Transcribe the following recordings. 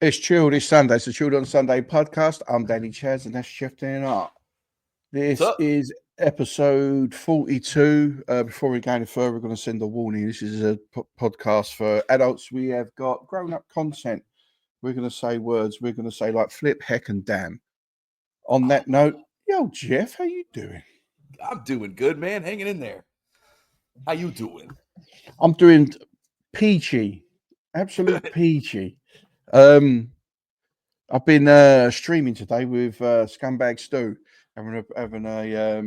It's chilled. It's Sunday. It's a chilled on Sunday podcast. I'm Danny Chaz, and that's Chef Dan Art. What's This up? is episode 42. Before we go any further, we're going to send a warning. This is a podcast for adults. We have got grown-up content. We're going to say words. We're going to say like flip, heck, and damn. On that note, yo, Jeff, how you doing? I'm doing good, man. Hanging in there. How you doing? I'm doing peachy, absolute peachy. Um, I've been streaming today with Scumbag Stu, having a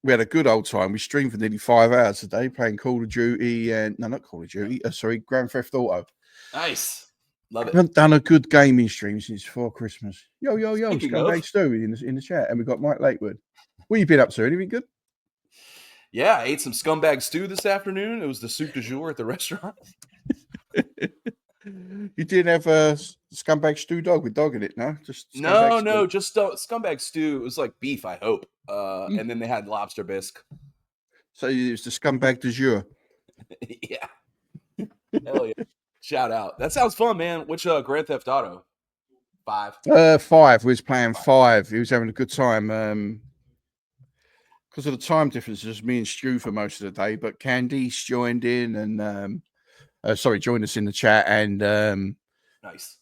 we had a good old time. We streamed for nearly 5 hours today, playing Call of Duty and no, not Call of Duty. Sorry, Grand Theft Auto. Nice. Love I it. haven't done a good gaming stream since before Christmas. Yo, Speaking Scumbag of, Stu in the chat, and we got Mike Lakewood. What you been up to? Anything good? yeah, I ate some scumbag stew this afternoon. It was the soup du jour at the restaurant. You didn't have a Scumbag Stew dog with dog in it, no? Just Scumbag No, Stew. just scumbag stew. It was like beef, I hope. And then they had lobster bisque. So it was the Scumbag du jour. Yeah. Hell yeah. Shout out. That sounds fun, man. Which Grand Theft Auto? 5. 5. We was playing 5. He was having a good time. Because of the time difference, it was me and Stu for most of the day. But Candice joined in and joined us in the chat, and Nice.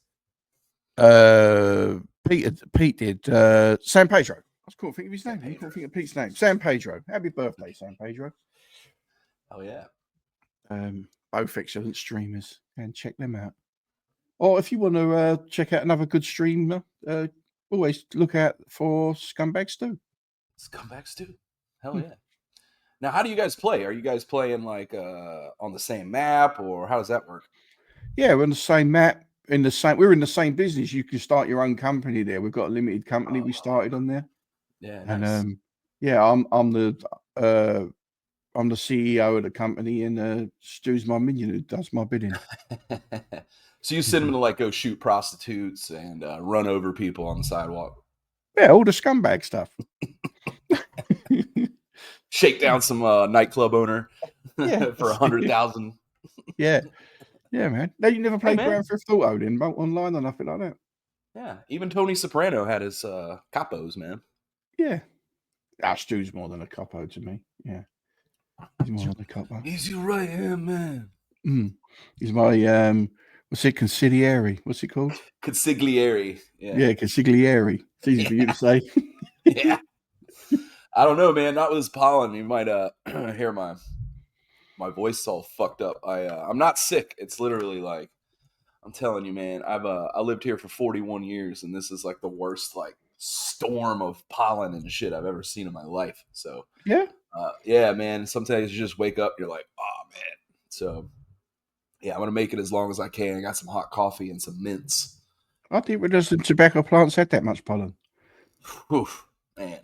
Pete did. San Pedro. I couldn't think of his name. I couldn't think of Pete's name. San Pedro. Happy birthday, San Pedro. Oh yeah. Both excellent streamers, and check them out. Or if you want to check out another good streamer, always look out for Scumbag Stu. Scumbag stew. Hell yeah. Now, how do you guys play? Are you guys playing like on the same map, or how does that work? Yeah, we're on the same map. We're in the same business. You can start your own company there. We've got a limited company we started on there. Yeah, And nice. yeah, I'm the CEO of the company, and Stu's my minion who does my bidding. So you send them to like go shoot prostitutes and run over people on the sidewalk. Yeah, all the scumbag stuff. Shake down some nightclub owner Yeah. for 100,000. Yeah, man. No, you never played man. Grand Theft Auto then, online or nothing like that. Yeah, even Tony Soprano had his capos, man. Yeah, Stu's more than a capo to me. Yeah, he's more than a capo. He's your right hand man. He's my what's it, consigliere? What's it called? Consigliere. Yeah, consigliere. It's easy for you to say. Yeah. I don't know, man. Not with his pollen. You might hear my voice all fucked up. I'm not sick. It's literally like, I'm telling you, man. I lived here for 41 years, and this is like the worst like storm of pollen and shit I've ever seen in my life. So yeah, man. Sometimes you just wake up, you're like, oh man. So yeah, I'm gonna make it as long as I can. I got some hot coffee and some mints. I didn't realize the tobacco plants had that much pollen. Whew, man,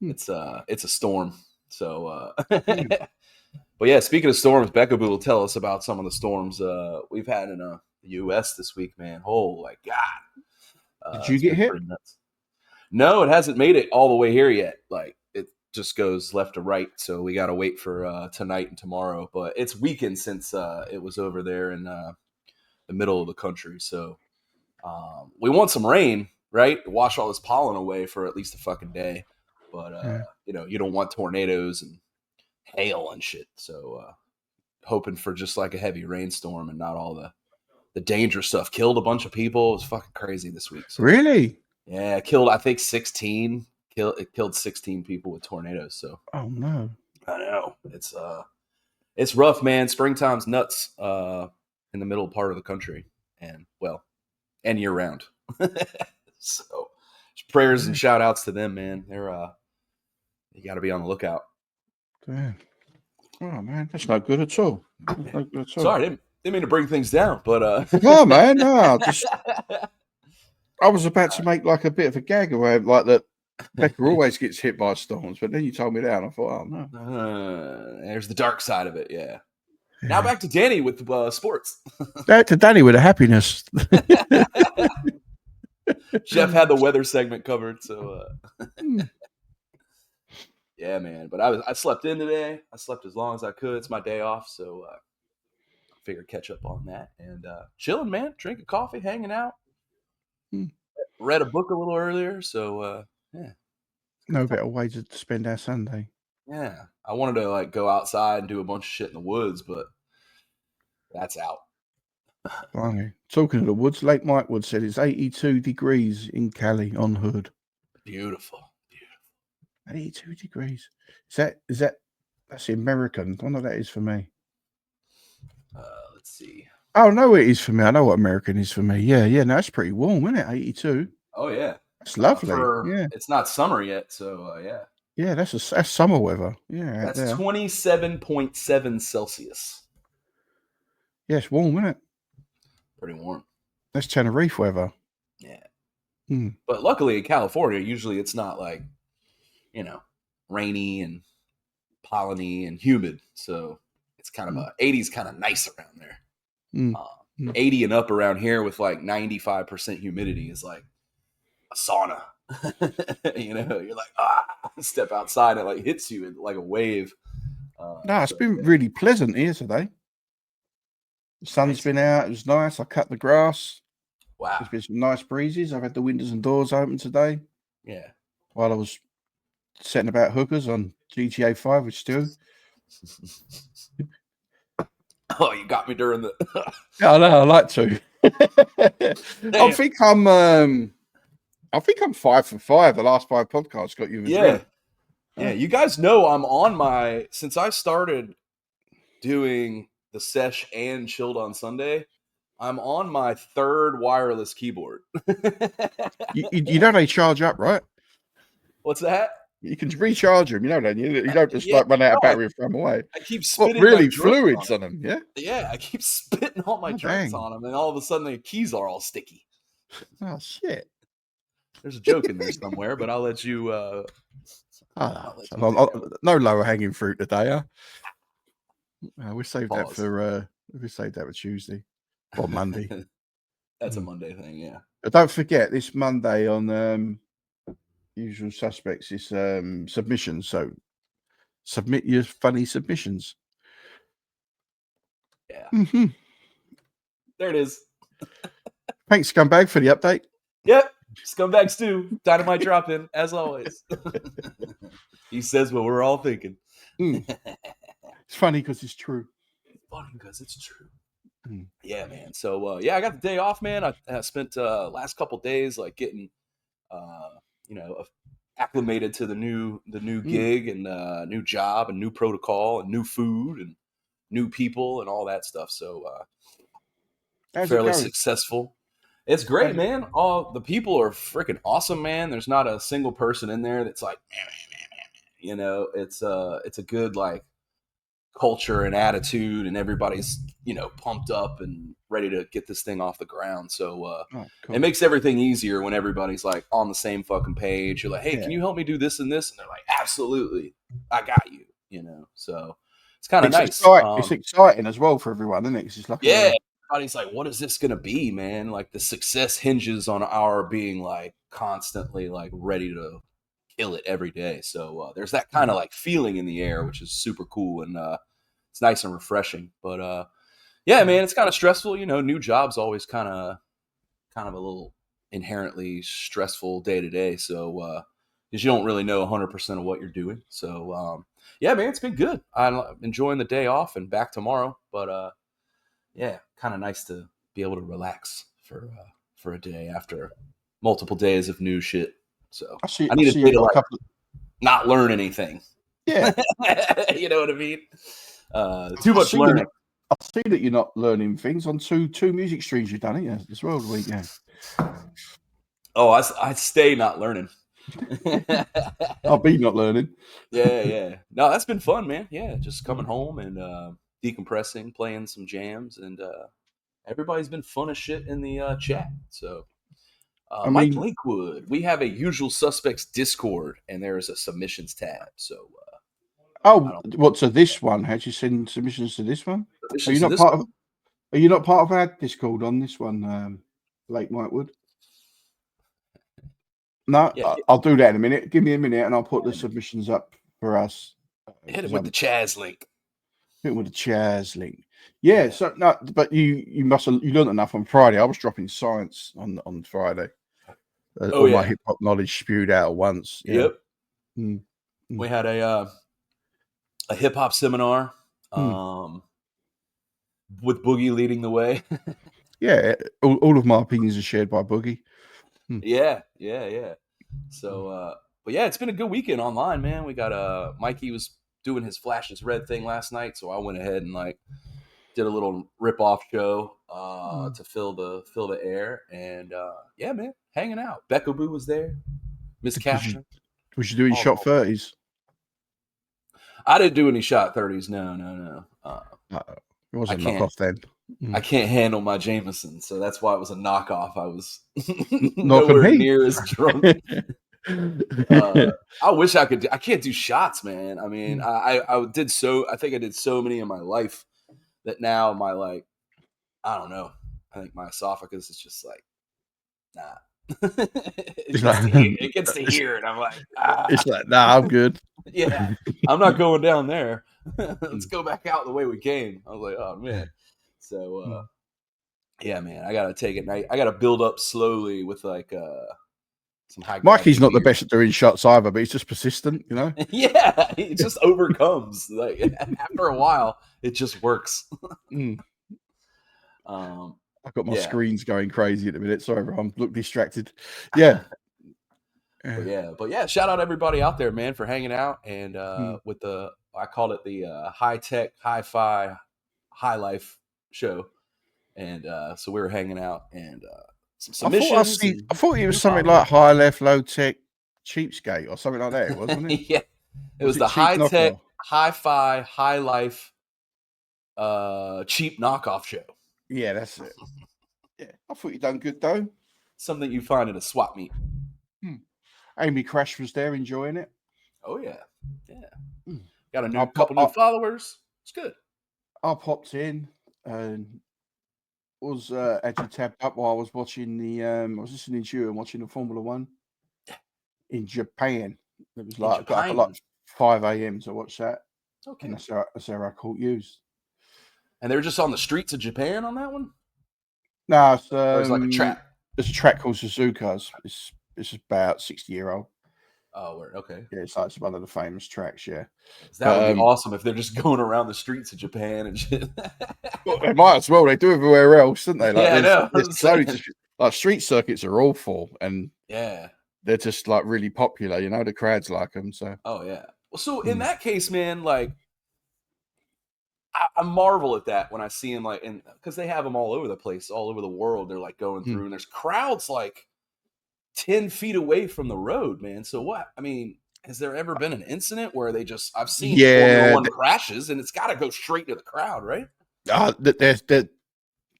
it's a storm. So, but yeah, speaking of storms, Becca will tell us about some of the storms we've had in the U.S. this week, man. Oh my god! Did you get hit? Nuts. No, it hasn't made it all the way here yet. Like it just goes left to right, so we got to wait for tonight and tomorrow. But it's weakened since it was over there in the middle of the country. So we want some rain, right? To wash all this pollen away for at least a fucking day. But you don't want tornadoes and hail and shit. So hoping for just like a heavy rainstorm and not all the dangerous stuff. Killed a bunch of people. It was fucking crazy this week. So, really? Yeah, it killed I think 16. It killed 16 people with tornadoes. So oh no, I know it's rough, man. Springtime's nuts in the middle part of the country, and year round. So prayers and shout outs to them, man. They're you got to be on the lookout. Damn. Oh man, that's not good at all. Sorry, didn't mean to bring things down, but no, man, no. I was about to make like a bit of a gag away, like that. Becca always gets hit by storms, but then you told me that, and I thought, oh no. There's the dark side of it, yeah. Now back to Danny with sports. Back to Danny with the happiness. Jeff had the weather segment covered, so yeah, man. But I slept in today. I slept as long as I could. It's my day off, so figure catch up on that and chilling, man. Drinking coffee, hanging out. Read a book a little earlier, so yeah. No better way to spend our Sunday. Yeah, I wanted to like go outside and do a bunch of shit in the woods, but that's out. Blimey. Talking of the woods, Lake Mike Wood said it's 82 degrees in Cali on Hood. Beautiful. 82 degrees. Is that that's American? I know that is for me. Let's see. Oh no, it is for me. I know what American is for me. Yeah, no, that's pretty warm, isn't it? 82. Oh yeah, That's lovely. Yeah, it's not summer yet, so yeah. Yeah, that's summer weather. Yeah, That's 27.7 Celsius. Yeah, it's warm, isn't it? Pretty warm. That's Tenerife weather. Yeah. Hmm. But luckily in California, usually it's not like, rainy and polleny and humid. So it's kind of 80's kind of nice around there. 80 and up around here with like 95% humidity is like a sauna. You're like, step outside and it like hits you like a wave. It's been really pleasant here today. The sun's been out. It was nice. I cut the grass. Wow. There's been some nice breezes. I've had the windows and doors open today. Yeah. While I was setting about hookers on GTA 5 with Stu. Oh, you got me during the. Yeah, I know. I like to. I think I'm 5 for 5. The last 5 podcasts got you. Yeah. You guys know I'm on since I started doing the sesh and chilled on Sunday. I'm on my 3rd wireless keyboard. you know they charge up, right? What's that? You can recharge them. You know that you don't just like run out of battery and throw them away. I keep spitting really fluids on them. Yeah. Yeah, I keep spitting all my drinks on them, and all of a sudden the keys are all sticky. Oh shit! There's a joke in there somewhere, but I'll let you. No lower hanging fruit today, huh? We saved that for Tuesday or Monday. That's a Monday thing, yeah. But don't forget this Monday on Usual Suspects is submissions. So submit your funny submissions. Yeah. Mm-hmm. There it is. Thanks, Scumbag, for the update. Yep. Scumbag Stu, dynamite drop in, as always. He says what we're all thinking. It's funny because it's true. Yeah, man. So I got the day off, man. I spent last couple days like getting acclimated to the new gig and new job and new protocol and new food and new people and all that stuff. So fairly successful. It's great, man. All the people are freaking awesome, man. There's not a single person in there that's like, it's a good like culture and attitude, and everybody's pumped up and ready to get this thing off the ground. So cool. It makes everything easier when everybody's like on the same fucking page. You're like, hey, can you help me do this and this? And they're like, absolutely, I got you. So it's kind of nice. It's exciting as well for everyone, isn't it? It's just like everybody's like, what is this gonna be, man? Like the success hinges on our being like constantly like ready to kill it every day. So there's that kind of like feeling in the air, which is super cool and it's nice and refreshing. But yeah, man, it's kind of stressful. New job's always kind of a little inherently stressful day to day. So because you don't really know 100% of what you're doing. So yeah, man, it's been good. I'm enjoying the day off and back tomorrow. But yeah, kind of nice to be able to relax for a day after multiple days of new shit. So I need a day to like not learn anything. Yeah. You know what I mean? Too much learning. I see that you're not learning things on two music streams you've done, ain't you, as well the week, yeah. Oh, I stay not learning. I'll be not learning. Yeah. No, that's been fun, man. Yeah, just coming home and decompressing, playing some jams, and everybody's been fun as shit in the chat. So Mike Lakewood, we have a Usual Suspects Discord, and there is a submissions tab. So so this one? How'd you send submissions to this one? Are you not part of our Discord on this one, Lake Whitewood? No, yeah, I'll do that in a minute. Give me a minute, and I'll put the submissions up for us. Hit it with the Chaz link. Hit with a Chaz link. Yeah, Yeah. so no, but you must have you learned enough on Friday. I was dropping science on Friday. Oh All my yeah. hip hop knowledge spewed out at once. Yeah. Yep. Mm, mm, We had a hip hop seminar mm. with Boogie leading the way. Yeah, all of my opinions are shared by Boogie. Mm, Yeah, yeah, yeah. mm. So, but yeah, it's been a good weekend online, man. We got Mikey was doing his Flashes Red thing last night, so I went ahead and like did a little rip off show Mm. to fill the air, and yeah, man, hanging out. Becca Boo was there, Miss Was you Caption, was you doing all the shot whole thing. 30s? I didn't do any shot 30s. No, no, no. It I wasn't a can't. knockoff then. I Mm. can't handle my Jameson, so that's why it was a knockoff. I was Knocking nowhere me. near as drunk. Uh, I wish I could. I can't do shots, man. I mean, I did so. I think I did so many in my life that now my like, I don't know. I think my esophagus is just like, nah. It's like It gets to here, and I'm like, it's like nah, I'm good. yeah, I'm not going down there. Let's go back out the way we came. I was like, oh man. So yeah, man, I gotta take it. And I gotta build up slowly with like some high Mikey's gravity not the beer. best at doing shots either, but he's just persistent, you know. Yeah, it just overcomes. Like after a while, it just works. Mm. Um, I've got my yeah, screens going crazy at the minute. Sorry, everyone. Look distracted. Yeah. but Yeah. yeah, but yeah. Shout out everybody out there, man, for hanging out and Mm. with the I called it the high tech, hi fi, high life show, and so we were hanging out and some submissions and I thought it was new something followers. like high left, low tech, cheapskate or something like that, wasn't it? Yeah, it Was was it the cheap high tech, knockoff? hi fi, high life, cheap knockoff show. Yeah, that's it. Yeah. I thought you done good though. Something you find at a swap meet. Hmm. Amy Crash was there enjoying it. Oh yeah, yeah. Hmm. Got a I, new pop, couple new followers. It's good. I popped in and was actually tapped up while I was watching I was listening to you and watching the Formula One in Japan. It was In like got up at like Japan. 5 a.m. to watch that, and Okay. that's how I caught you. And they were just on the streets of Japan on that one? No, Or is it like a track? there's a track called Suzuka's. It's about 60-year old. Oh, word. Okay. Yeah, it's one of the famous tracks. Yeah, That would but be awesome if they're just going around the streets of Japan and shit. well, they might as well. They do everywhere else, don't they? Like Yeah, I know. there's I'm so saying. like street circuits are awful, and Yeah. they're just like really popular. You know, the crowds like them. So Oh, yeah. Well, so in mm. that case, man, like, I marvel at that when I see them, like, and because they have them all over the place, all over the world. They're like going Mm. through, and there's crowds like 10 feet away from the road, man. So what? I mean, has there ever been an incident where they just, I've seen Formula Yeah, One crashes and it's got to go straight to the crowd, right? there's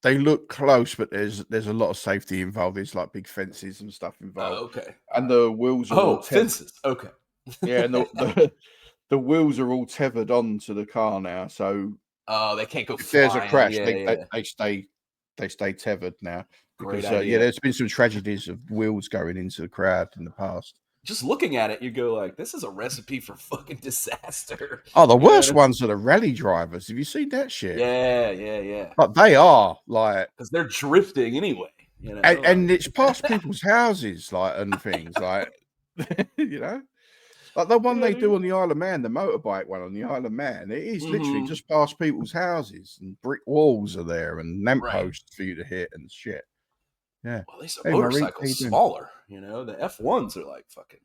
they look close, but there's a lot of safety involved. There's like big fences and stuff involved, Oh, okay. All and right. the wheels are all Oh, tethered. fences. Okay. Yeah, and the wheels are all tethered onto the car now. So Oh, they can't go if there's a flying. crash, Yeah, yeah. they stay tethered now Great because yeah, idea. there's been some tragedies of wheels going into the crowd in the past. Just looking at it, you go like, this is a recipe for fucking disaster. Oh, the You know what worst I ones are the rally drivers. Have you seen that shit? Yeah, yeah, yeah. Like they are like, Because they're drifting anyway, you know? and it's Like, past people's houses, like and things like, you know. Like the one yeah, they do dude. on the Isle of Man, the motorbike one on the Isle of Man, it is literally Mm-hmm. just past people's houses and brick walls are there and Right. lampposts for you to hit and shit. Yeah. Well, at least a Hey, Marie, how motorcycle's you doing? smaller, you know? The F1s are like fucking,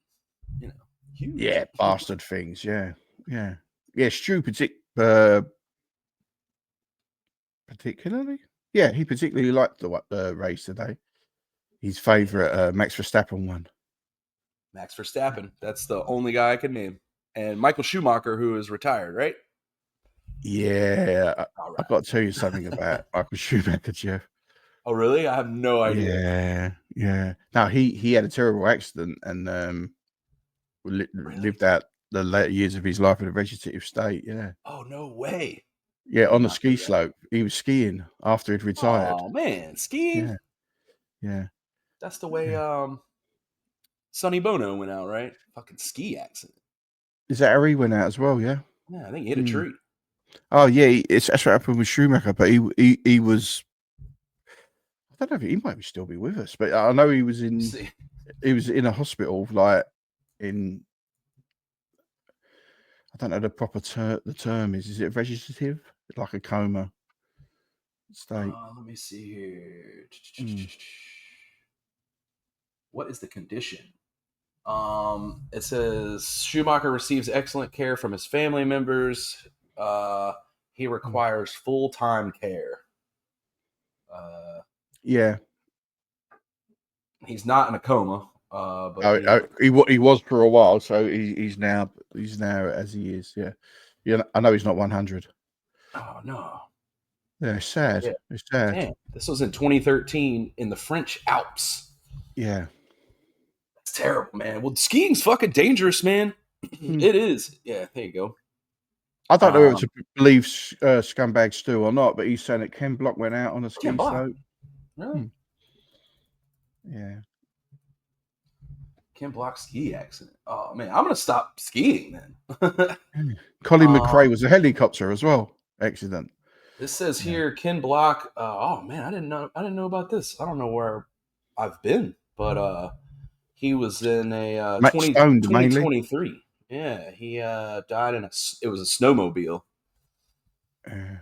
you know, huge. Yeah, bastard things. Yeah. Yeah. Yeah, Stu particularly. Yeah, he particularly liked the race today. His Yeah. favourite Max Verstappen one. Max Verstappen. That's the only guy I can name. And Michael Schumacher, who is retired, right? Yeah. All I've got to tell you something about Michael Schumacher, Jeff. Oh, really? I have no idea. Yeah, yeah. Now he had a terrible accident and Really? lived out the later years of his life in a vegetative state. Yeah, Oh, no way. yeah. I did On the not know ski that. slope, he was skiing after he'd retired. Oh, man. Skiing? Yeah, yeah, That's the way yeah. Sonny Bono went out, right? Fucking ski accident. Is that how he went out as well? Yeah. Yeah, I think he hit a Mm. tree. Oh yeah, that's what happened with Schumacher. But he was. I don't know if he might still be with us, but I know he was in a hospital, like in. I don't know the proper the term is. Is it vegetative, like a coma state? Let me see here. Mm. What is the condition? It says Schumacher receives excellent care from his family members. He requires full-time care. Yeah. He's not in a coma, but he was for a while, so he's now as he is. Yeah, yeah. I know he's not 100. oh no, Yeah, it's sad. yeah, It's sad. damn. This was in 2013 in the French Alps. Yeah. It's terrible, man. Well, skiing's fucking dangerous, man. Mm. It is. Yeah, there you go. I don't know whether to believe Scumbag Stu or not, but he's saying that Ken Block went out on a ski slope. Really? Yeah. Ken Block ski accident. Oh man, I'm gonna stop skiing then. Colin McRae was a helicopter as well. Accident. This says here Ken Block. Oh man, I didn't know about this. I don't know where I've been, but he was in a 2023. Yeah, he died in it was a snowmobile. Yeah.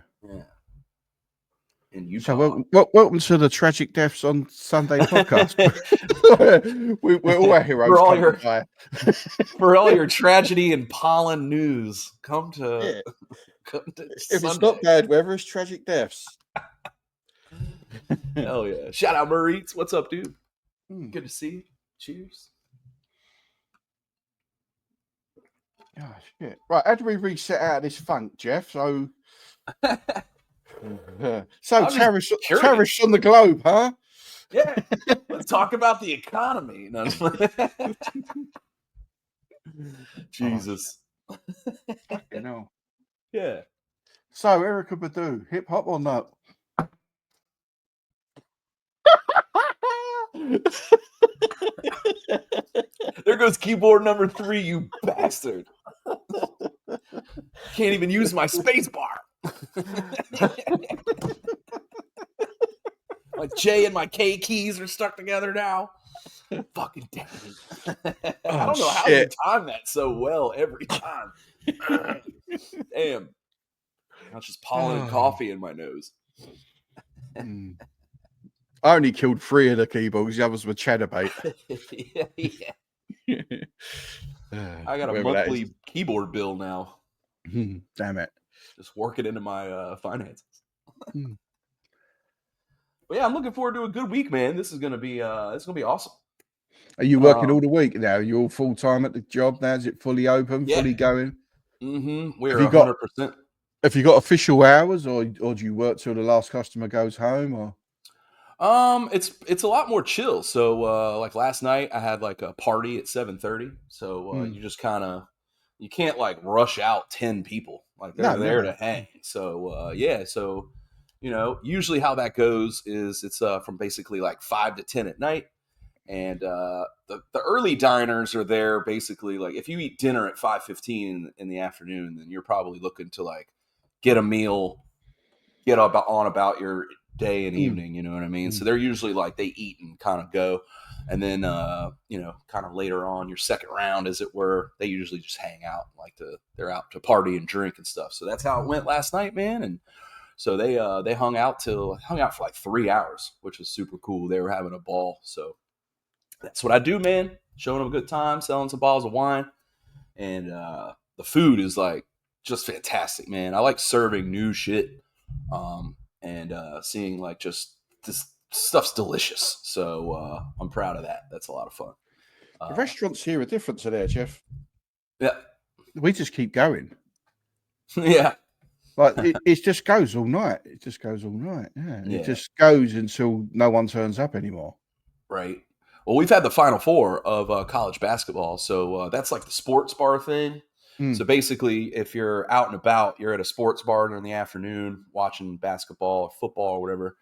In Utah. So welcome to the Tragic Deaths on Sunday podcast. we're all our heroes. For all your tragedy and pollen news, come to if Sunday. it's not bad weather, it's Tragic Deaths. Hell yeah. Shout out Maurice. What's up, dude? Good to see you. Cheers. Oh, shit. Right, how do we reset out of this funk, Jeff? So terrorists on the globe, huh? Yeah. Let's talk about the economy. No. Jesus. Fucking hell. Yeah. So, Erykah Badu, hip hop or not? There goes keyboard number 3, you bastard. Can't even use my space bar. My J and my K keys are stuck together now. Fucking damn it. I don't know how you time that so well every time. Damn. That's just pollen and coffee in my nose. I only killed 3 of the keyboards. The others were chatterbait. Yeah. I got a monthly keyboard bill now. Damn it. Just work it into my finances. But yeah, I'm looking forward to a good week, man. This is gonna be awesome. Are you working all the week now? Are you all full time at the job now? Is it fully open, fully going? We're 100%. Have you got official hours, or do you work till the last customer goes home? Or it's a lot more chill. So like last night, I had like a party at 7:30. So you just you can't like rush out 10 people. Like they're there to hang. So yeah. So usually how that goes is it's from basically like 5 to 10 at night. And the early diners are there basically like if you eat dinner at 5:15 in the afternoon, then you're probably looking to like get a meal, get about your day and evening, you know what I mean? So they're usually like they eat and kind of go. And then kind of later on your second round, as it were, they usually just hang out they're out to party and drink and stuff. So that's how it went last night, man. And so they hung out for like 3 hours, which was super cool. They were having a ball. So that's what I do, man. Showing them a good time, selling some bottles of wine. And the food is like just fantastic, man. I like serving new shit and seeing like just this stuff's delicious. So I'm proud of that. That's a lot of fun. The restaurants here are different to there, Jeff. Yeah. We just keep going. Yeah. Like it just goes all night. It just goes all night. Yeah. It just goes until no one turns up anymore. Right. Well, we've had the Final Four of college basketball. So that's like the sports bar thing. So basically, if you're out and about, you're at a sports bar in the afternoon watching basketball or football or whatever,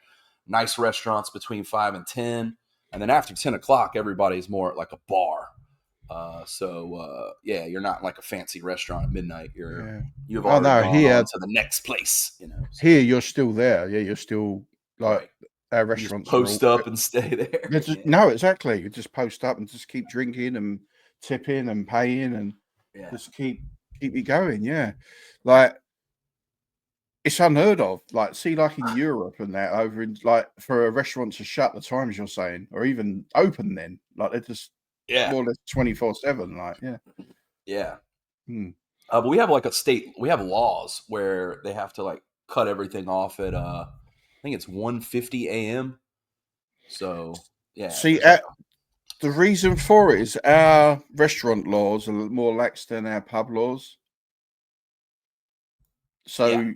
nice restaurants between 5 and 10. And then after 10 o'clock, everybody's more at like a bar. Yeah, you're not like a fancy restaurant at midnight. You've Oh already no, gone on to the next place. So. here you're still there. Yeah, you're still like Right. our You just restaurants are all. post up and stay there. Yeah. No, exactly. You just post up and just keep drinking and tipping and paying and just keep it going. Yeah, like it's unheard of. Like, see, like in Europe and that over in like for a restaurant to shut the times you're saying, or even open then, like they're just more or less 24/7. Like, yeah. Hmm. But we have like we have laws where they have to like cut everything off at I think it's 1:50 a.m. So yeah, See, there's like the reason for it is our restaurant laws are more lax than our pub laws. So,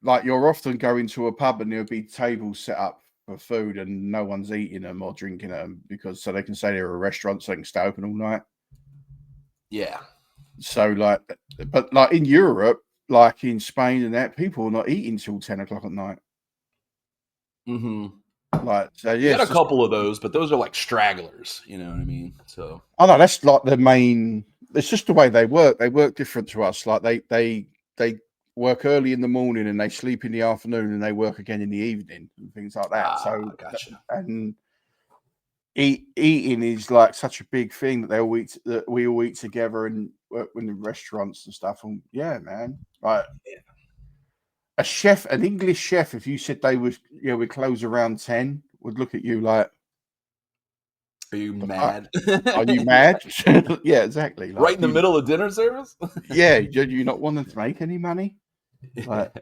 like, you're often going to a pub and there'll be tables set up for food and no one's eating them or drinking them because so they can say they're a restaurant so they can stay open all night. Yeah. So, like, but like in Europe, like in Spain and that, people are not eating till 10 o'clock at night. Mm-hmm. Like, so You yeah, got a couple of those, but those are like stragglers. You know what I mean? So I know that's like the main. It's just the way they work. They work different to us. Like they work early in the morning and they sleep in the afternoon and they work again in the evening and things like that. So gotcha. And eating is like such a big thing that they all eat. That we all eat together and work in the restaurants and stuff. And yeah, man, like a chef, an English chef, if you said they was we close around 10, would look at you like, are you the fuck? mad? Are you mad? Yeah, exactly. Like Right in the middle of dinner service? yeah, do you not want them to make any money? Like,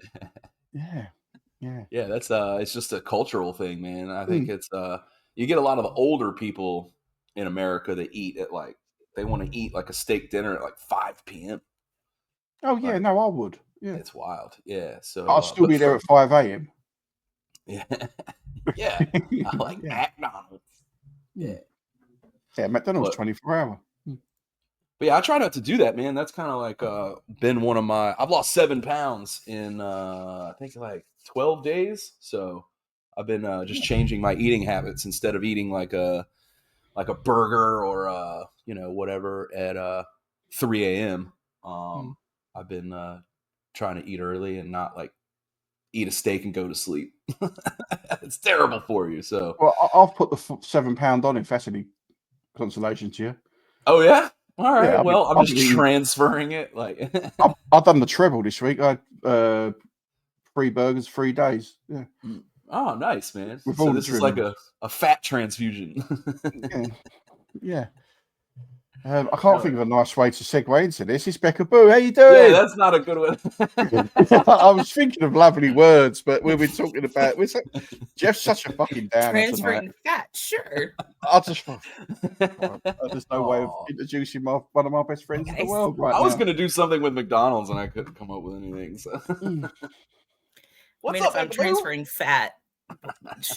yeah. That's it's just a cultural thing, man. I think it's you get a lot of the older people in America that eat at like they want to eat like a steak dinner at like 5 p.m. Oh yeah, Like, no, I would. Yeah, it's wild. Yeah. I'll So, still be there at 5 a.m. yeah, yeah. I like Yeah. McDonald's. Yeah. Yeah, McDonald's But 24 hour. But yeah, I try not to do that, man. That's kind of like been one of my. I've lost 7 pounds in I think like 12 days. So I've been just changing my eating habits instead of eating like a burger or whatever at 3 a.m. I've been trying to eat early and not like eat a steak and go to sleep. It's terrible for you. So Well, I've put the £7 on if that's any consolation to you. oh yeah. All right. Yeah, Well, I'm I've just been eating, transferring it. Like I've done the treble this week. I had 3 burgers, 3 days. Yeah. Oh, nice, man. With So all the this is like trimmings. a fat transfusion. Yeah. I can't No. think of a nice way to segue into this. It's Becca Boo. How you Yeah, doing? that's not a good one. I was thinking of lovely words, but we've been talking about. Jeff's such a fucking downer tonight. Transferring fat, sure. There's no way of introducing one of my best friends in the world right I was now. going to do something with McDonald's and I couldn't come up with anything. So. What's up, if I'm transferring fat,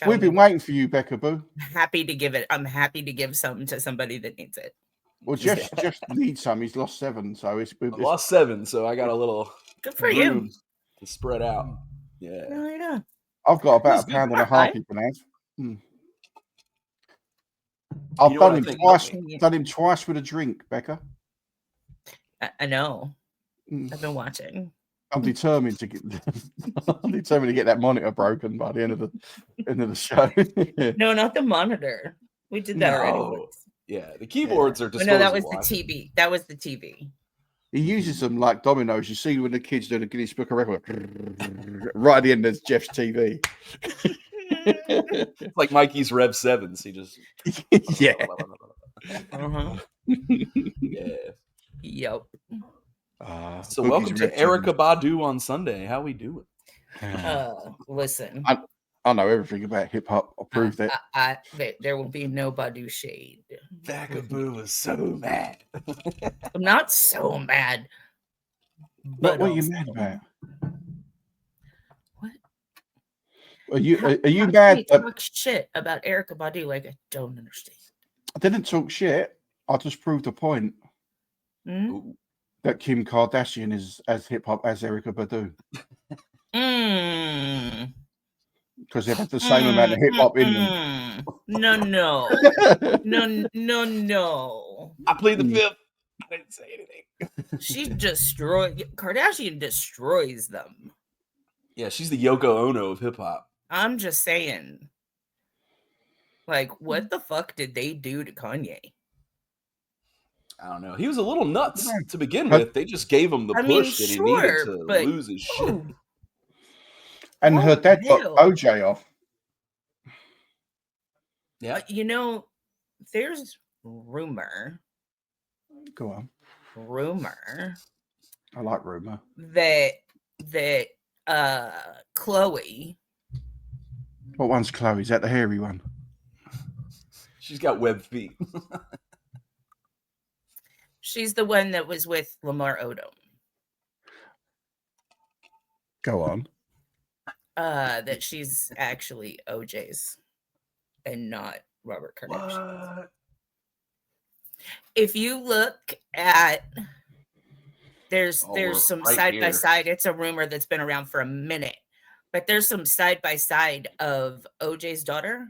we've been waiting for you, Becca Boo. I'm happy to give something to somebody that needs it. Well, Jeff needs some. He's lost 7, so it's lost 7, so I got a little good for room you to spread out. Yeah. Yeah. I've got about £1.50 you can have. I've done him twice. Done him twice with a drink, Becca. I know. I've been watching. I'm determined to get. I'm determined to get that monitor broken by the end of the show. No, not the monitor. We did that already. Yeah, the keyboards are disposable. No, that was the TV. That was the TV. He uses them like dominoes. You see when the kids do the Guinness Book of Records, right at the end there's Jeff's TV. It's like Mikey's Rev 7s. He just yeah. Yeah. Yep. So welcome to Erykah Badu on Sunday. How we doing? Listen. I know everything about hip hop. I'll prove that. There will be no Badu shade. Becca Boo was so mad. I'm not so mad. What are you mad about? What? Are you mad? Talk shit about Erykah Badu like I don't understand. I didn't talk shit. I just proved a point. That Kim Kardashian is as hip hop as Erykah Badu. because they've had the same amount of hip hop in them. No. I plead the fifth. I didn't say anything. Kardashian destroys them. Yeah, she's the Yoko Ono of hip hop. I'm just saying. Like, what the fuck did they do to Kanye? I don't know. He was a little nuts Yeah. to begin But- with. They just gave him the I mean, push that he sure, needed to but- lose his shit. And her dad got hell. OJ off. Yeah. You know, there's rumor Go on. I like rumor. that Chloe, What one's Chloe? Is that the hairy one? She's got web feet. she's the one that was with Lamar Odom. Go on. That she's actually OJ's and not Robert Kardashian. What? If you look at there's we're some right side by here. side. It's a rumor that's been around for a minute, but there's some side by side of OJ's daughter.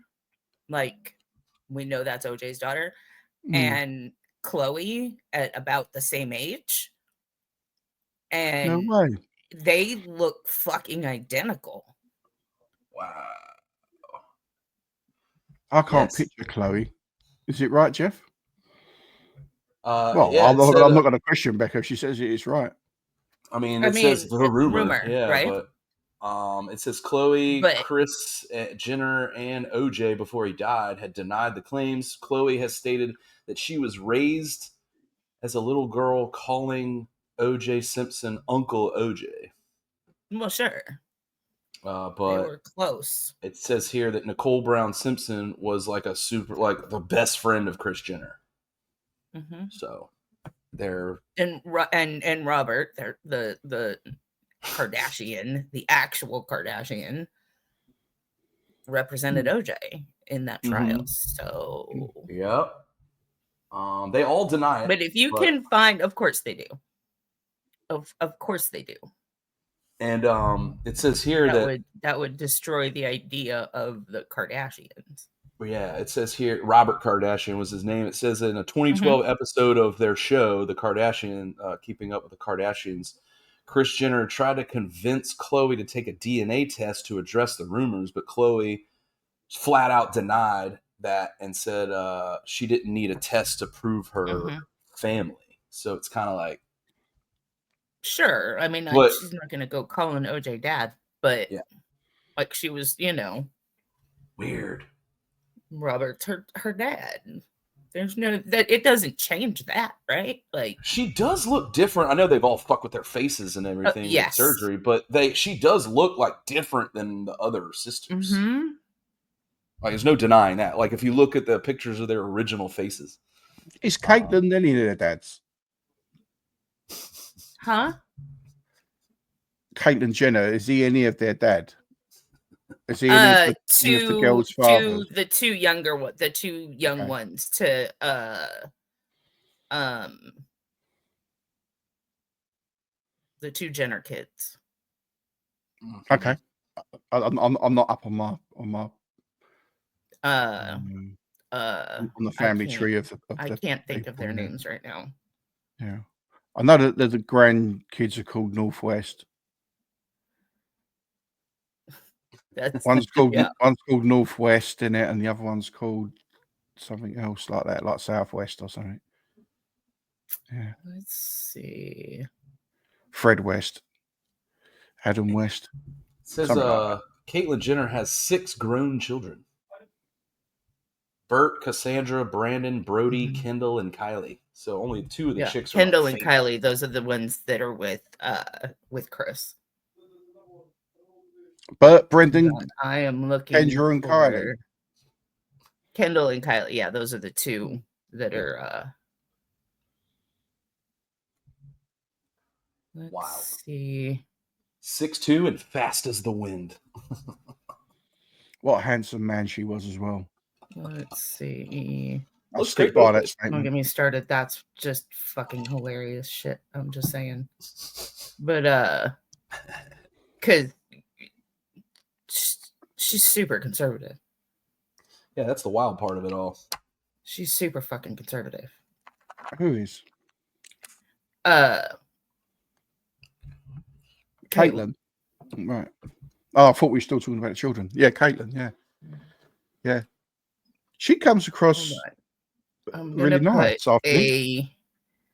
Like, we know that's OJ's daughter, and Chloe at about the same age. And No way. they look fucking identical. Wow. I can't Yes. picture Chloe. Is it right, Jeff? Yeah, I'm it said, not going to question Becca if she says it is right. I mean, it says the it's rumor, yeah, right? but it says Chloe, But- Kris Jenner, and OJ before he died had denied the claims. Chloe has stated that she was raised as a little girl calling OJ Simpson Uncle OJ. Well, sure. They But were close. it says here that Nicole Brown Simpson was like the best friend of Kris Jenner. Mm-hmm. So they're And Robert, the Kardashian, the actual Kardashian, represented OJ in that trial. So, yep. They all deny it. but if you can find, of course they do. Of course they do. And it says here that would destroy the idea of the Kardashians. Yeah, it says here Robert Kardashian was his name. It says in a 2012 episode of their show, The Kardashian, Keeping Up with the Kardashians, Kris Jenner tried to convince Chloe to take a DNA test to address the rumors, but Chloe flat out denied that and said she didn't need a test to prove her family. So it's kind of like, sure. I mean, she's not going to go calling OJ dad, but like she was, weird. Robert's her dad. There's no that it doesn't change that, right? Like, she does look different. I know they've all fucked with their faces and everything with yes. surgery, but she does look like different than the other sisters. Like, there's no denying that. Like, if you look at the pictures of their original faces, is Caitlyn any of their dads? Huh? Caitlyn Jenner, is he any of their dad? Is he any of the girls' fathers? The two younger ones, the two young ones to the two Jenner kids. Okay. I'm not up on my on the family tree of the I can't think of their names right now. Yeah. I know that the grandkids are called Northwest. One's called Northwest in it, and the other one's called something else like that, like Southwest or something. Yeah. Let's see. Fred West. Adam West. It says Caitlyn Jenner has 6 grown children. Bert, Cassandra, Brandon, Brody, Kendall, and Kylie. So only 2 of the chicks are Kendall and Kylie, those are the ones that are with Chris. But Brendan, I am looking Kendra and Kylie. Kendall and Kylie, yeah, those are the 2 that are let's see. 6'2" and fast as the wind. What a handsome man she was as well. Let's see. I'll stick by that statement. Don't get me started. That's just fucking hilarious shit. I'm just saying. But because She's super conservative. Yeah, that's the wild part of it all. She's super fucking conservative. Who is? Caitlin. Right. Oh, I thought we were still talking about children. Yeah, Caitlin. Yeah. Yeah. She comes across really nice, I think.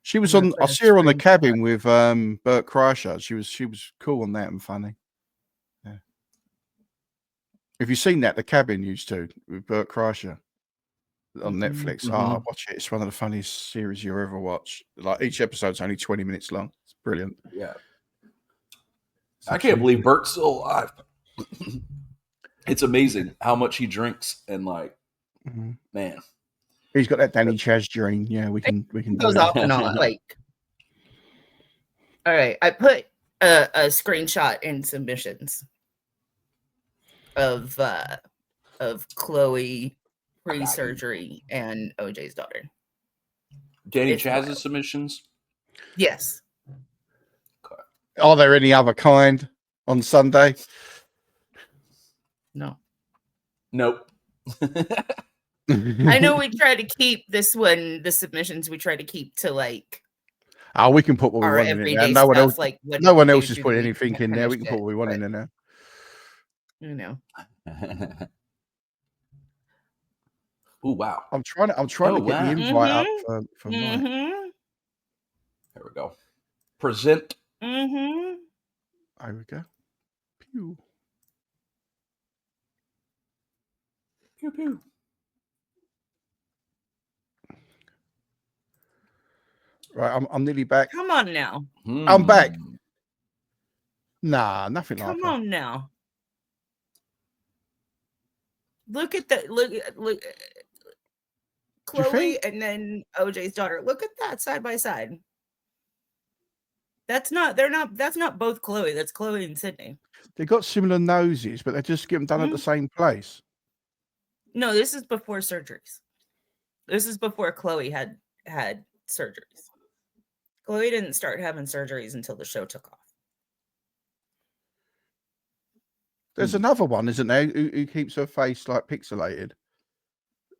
She was on. I see her on the cabin with Bert Kreischer. She was cool on that and funny. Yeah. Have you seen that? The Cabin used to with Bert Kreischer on Netflix. Mhm. Watch it. It's one of the funniest series you ever watch. Like each episode's only 20 minutes long. It's brilliant. Yeah. I can't believe Bert's still alive. It's amazing how much he drinks and like, man. He's got that Danny Chaz dream. Yeah, we can do Goes off and on. Like, all right, I put a screenshot in submissions of Chloe pre-surgery and OJ's daughter. Danny Chaz's submissions? Yes. Okay. Are there any other kind on Sunday? No. Nope. I know we try to keep this one, the submissions we try to keep to like. Oh, we can put what we want in there. No one else, like no one else is putting anything in there. We can put what we want in there now. You know. Oh wow! I'm trying to get the invite up for Mike. There we go. Present. There we go. Pew. Pew pew. Right, I'm nearly back. Come on now. I'm back. Nah, nothing like that. Come on now. Look at that. Look. Chloe and then OJ's daughter. Look at that side by side. That's not both Chloe. That's Chloe and Sydney. They got similar noses, but they just get them done at the same place. No, this is before surgeries. This is before Chloe had surgeries. Chloe didn't start having surgeries until the show took off. There's another one, isn't there, who keeps her face like pixelated.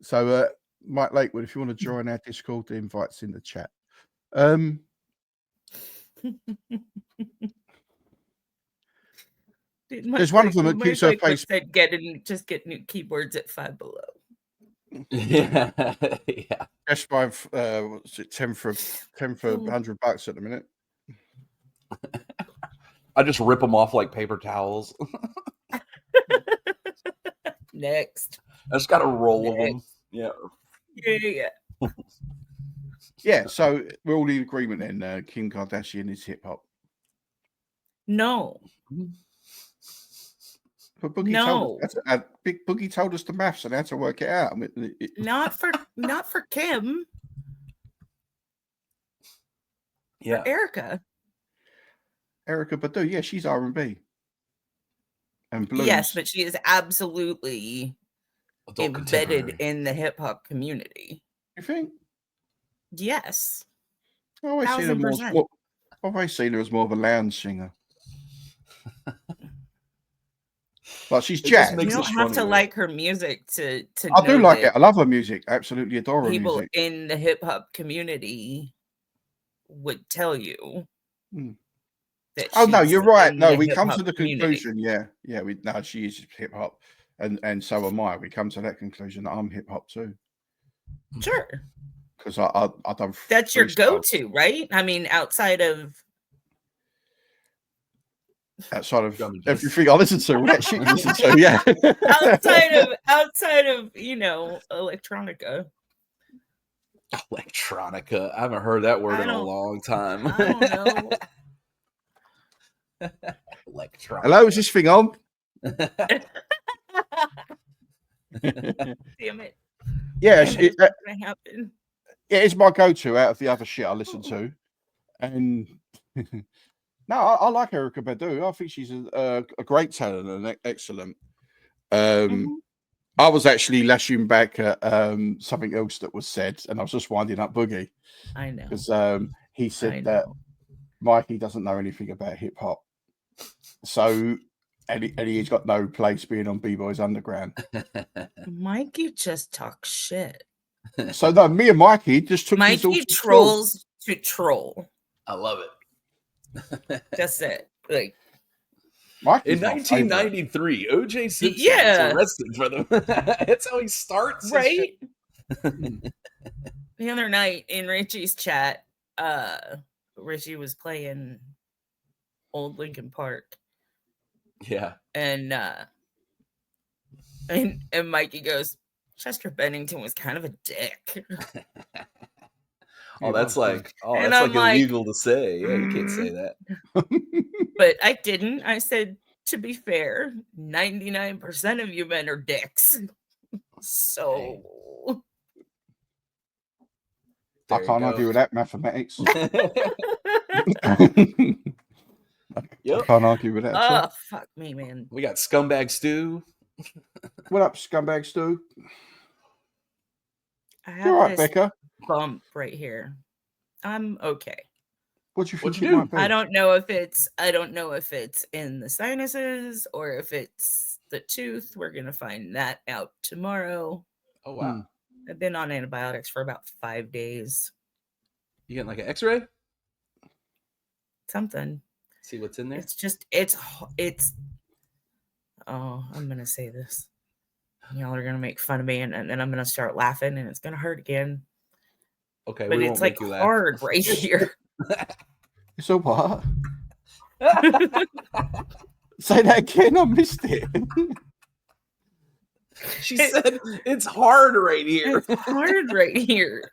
So, Mike Lakewood, if you want to join our Discord, the invite's in the chat. There's one of them that keeps her face. Said get new keyboards at $5 Below. Yeah. Best Buy, what's it, 10 for $100 at the minute. I just rip them off like paper towels. Next. I just got a roll of them. Yeah. Yeah, so we're all in agreement then. Kim Kardashian is hip hop. No. But Boogie told us the maths and how to work it out. I mean, not for Kim. Yeah, for Erica Badu. Yeah, she's R&B and blues. Yes, but she is absolutely embedded in the hip hop community. You think? Yes. I've always seen her as more of a lounge singer. But she's jazz. You don't have to like her music to I do like it. I love her music. I absolutely adore her people music. In the hip hop community would tell you that no, you're right. No, we come to the conclusion. Yeah, she is hip hop, and so am I. We come to that conclusion that I'm hip hop too. Sure. Because I don't. That's your go-to, right? I mean, outside of everything I listen to, what shit you listen to, yeah. outside of electronica. Electronica. I haven't heard that word in a long time. I don't know. Electronica. Hello, is this thing on? Damn it. Yeah, Yeah, it's my go-to out of the other shit I listen to, and no, I like Erica Badu. I think she's a great talent and excellent. I was actually lashing back at something else that was said, and I was just winding up Boogie. I know because he said that Mikey doesn't know anything about hip hop. So And he's got no place being on B-Boys Underground. Mikey just talks shit. So no, me and Mikey just took his Mikey awesome trolls to troll. I love it. That's it. Like Mikey's in 1993, OJ Simpson was arrested for them. That's how he starts. Right? The other night in Richie's chat, Richie was playing old Lincoln Park. Yeah. And Mikey goes, Chester Bennington was kind of a dick. That's like and that's I'm like illegal to say. Yeah, you can't say that. But I didn't. I said, to be fair, 99% of you men are dicks. So I can't argue with that mathematics. Yep. I can't argue with that. Oh, fuck me, man. We got Scumbag Stu. What up, Scumbag Stu? I You have all right, this Becca? bump right here. I'm okay. What do you think What'd you it do? might be? I don't know if it's in the sinuses or if it's the tooth. We're gonna find that out tomorrow. Oh wow. I've been on antibiotics for about 5 days. You getting like an X-ray? Something. See what's in there? It's oh, I'm gonna say this. Y'all are gonna make fun of me and then I'm gonna start laughing and it's gonna hurt again. Okay, but it's like hard right here. So what? Say that again. I missed it. She said it's hard right here. It's hard right here.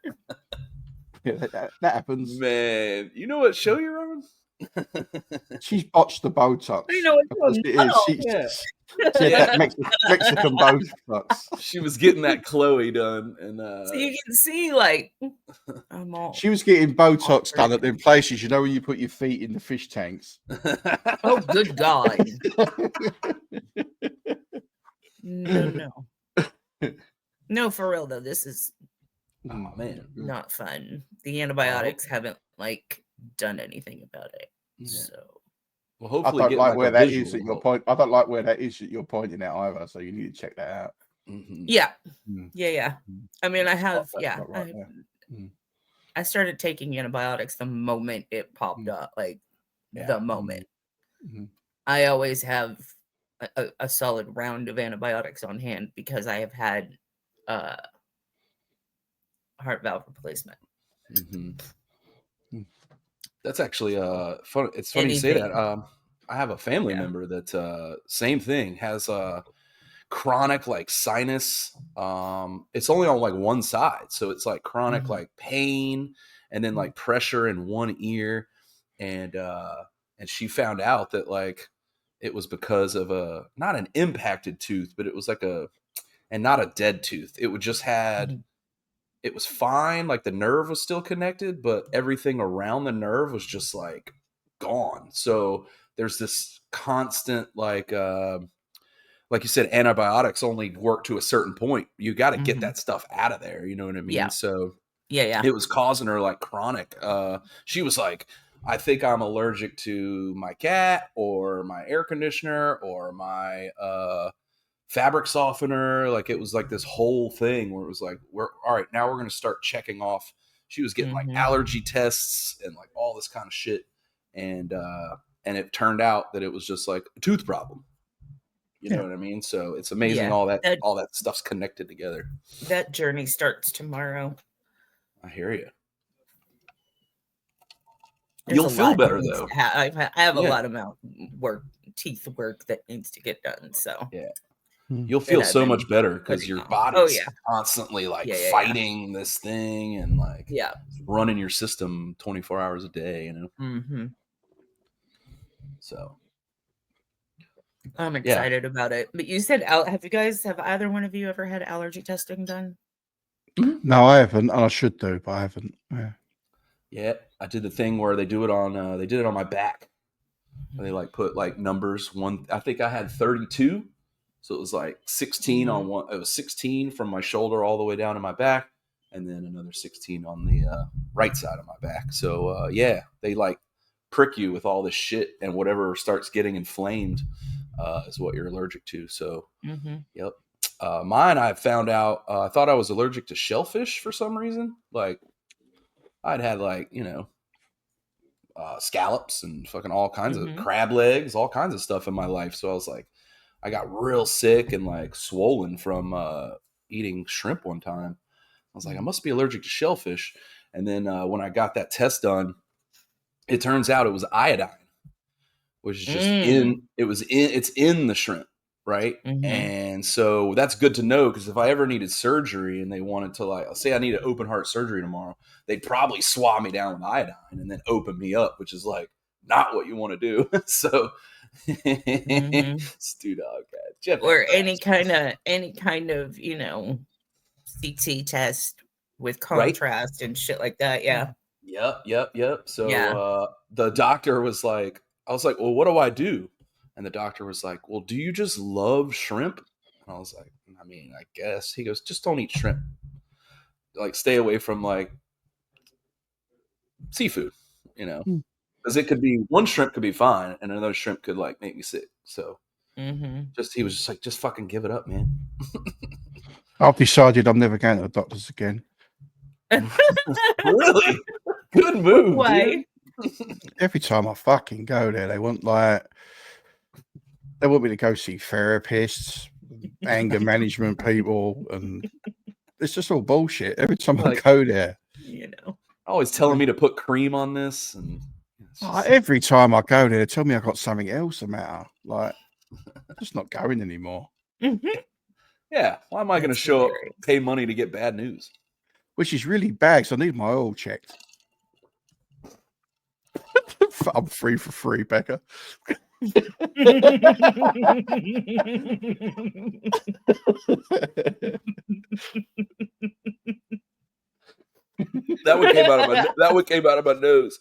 Yeah, that happens. Man, you know what show you're on? She's botched the Botox. I know She had that Mexican Botox. She was getting that Chloe done, and so you can see, like, I'm all. She was getting Botox done at them places. You know when you put your feet in the fish tanks. Oh, good God! No, for real though. This is not fun. The antibiotics haven't done anything about it. Yeah. So, well, hopefully, I don't like where that is at your point. I don't like where that is that you're pointing at either. So you need to check that out. Mm-hmm. Yeah. I mean, I have. I started taking antibiotics the moment it popped up. The moment. Mm-hmm. I always have a solid round of antibiotics on hand because I have had heart valve replacement. Mm-hmm. That's actually fun. It's funny you say that. I have a family member that same thing has chronic sinus. It's only on one side, so it's chronic pain and then pressure in one ear, and she found out that it was because of not an impacted tooth, but it was and not a dead tooth. It would just had. It was fine. The nerve was still connected, but everything around the nerve was just gone. So there's this constant, like you said, antibiotics only work to a certain point. You got to get that stuff out of there. You know what I mean? Yeah. So yeah, it was causing her chronic. She was like, I think I'm allergic to my cat or my air conditioner or my, fabric softener. It was this whole thing where it was we're all right, now we're going to start checking off. She was getting allergy tests and all this kind of shit, and it turned out that it was just a tooth problem. You know what I mean? So it's amazing all that stuff's connected together. That journey starts tomorrow. I hear you. There's You'll feel better though. I have a lot of teeth work that needs to get done. So yeah. You'll feel so much better because your body's constantly fighting this thing and running your system 24 hours a day, you know? Mm-hmm. So I'm excited about it. But you said, have either one of you ever had allergy testing done? No, I haven't. I should do, but I haven't. Yeah, I did the thing where they do it on. They did it on my back. They put numbers. I think I had 32. So it was 16 on one. It was 16 from my shoulder all the way down to my back, and then another 16 on the right side of my back. So they prick you with all this shit, and whatever starts getting inflamed is what you're allergic to. So, Mm-hmm. yep. Mine, I found out. I thought I was allergic to shellfish for some reason. Like, I'd had scallops and fucking all kinds of Mm-hmm. crab legs, all kinds of stuff in my life. So I was like, I got real sick and like swollen from eating shrimp one time. I was like, I must be allergic to shellfish. And then when I got that test done, it turns out it was iodine, which is just it's in the shrimp, right? Mm-hmm. And so that's good to know, because if I ever needed surgery and they wanted to, like, say I need an open heart surgery tomorrow, they'd probably swab me down with iodine and then open me up, which is like not what you want to do. So, Stu Dog, Jeff, Or any kind of CT test with right? contrast and shit like that. Yeah. Yep. So Yeah. the doctor was like, I was like, well, what do I do? And the doctor was like, well, do you just love shrimp? And I was like, I mean, I guess. He goes, just don't eat shrimp. Like, stay away from like seafood, because it could be, one shrimp could be fine and another shrimp could like make me sick. So he was just like, just fucking give it up, man. I've decided I'm never going to the doctors again. Really? Good move. Why? Dude. Every time I fucking go there, they want me to go see therapists, anger management people, and it's just all bullshit. Every time I go there, always telling me to put cream on this, and every time I go there, they tell me I got something else the matter. Like, just not going anymore. Yeah, why am I going to show up, pay money to get bad news? Which is really bad, because I need my oil checked. I'm free for free, Becca. That one came out of my nose.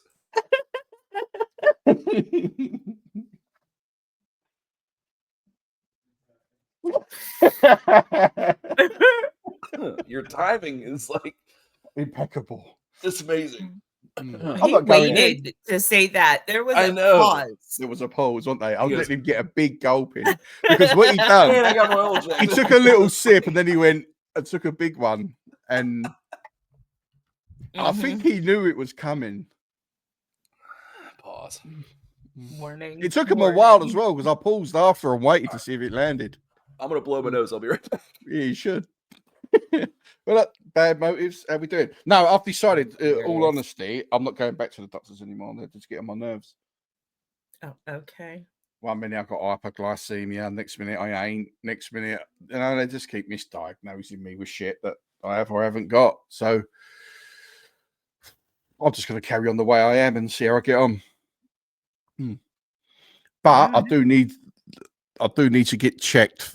Your timing is like impeccable. It's amazing. He waited to say that. There was a pause. There was a pause, wasn't they? I was letting him get a big gulp in, because what he done, man, I got my oil check. He took a little sip and then he went and took a big one, and I think he knew it was coming. Pause. Warning. It took him a while as well, because I paused after and waited to see if it landed. I'm gonna blow my nose. I'll be right back. Yeah, you should. Well, bad motives. How we doing? No, I've decided. All honesty, I'm not going back to the doctors anymore. They're just getting on my nerves. Oh, okay. 1 minute I've got hyperglycemia. Next minute I ain't. Next minute, they just keep misdiagnosing me with shit that I have or haven't got. So I'm just going to carry on the way I am and see how I get on. But I do need to get checked,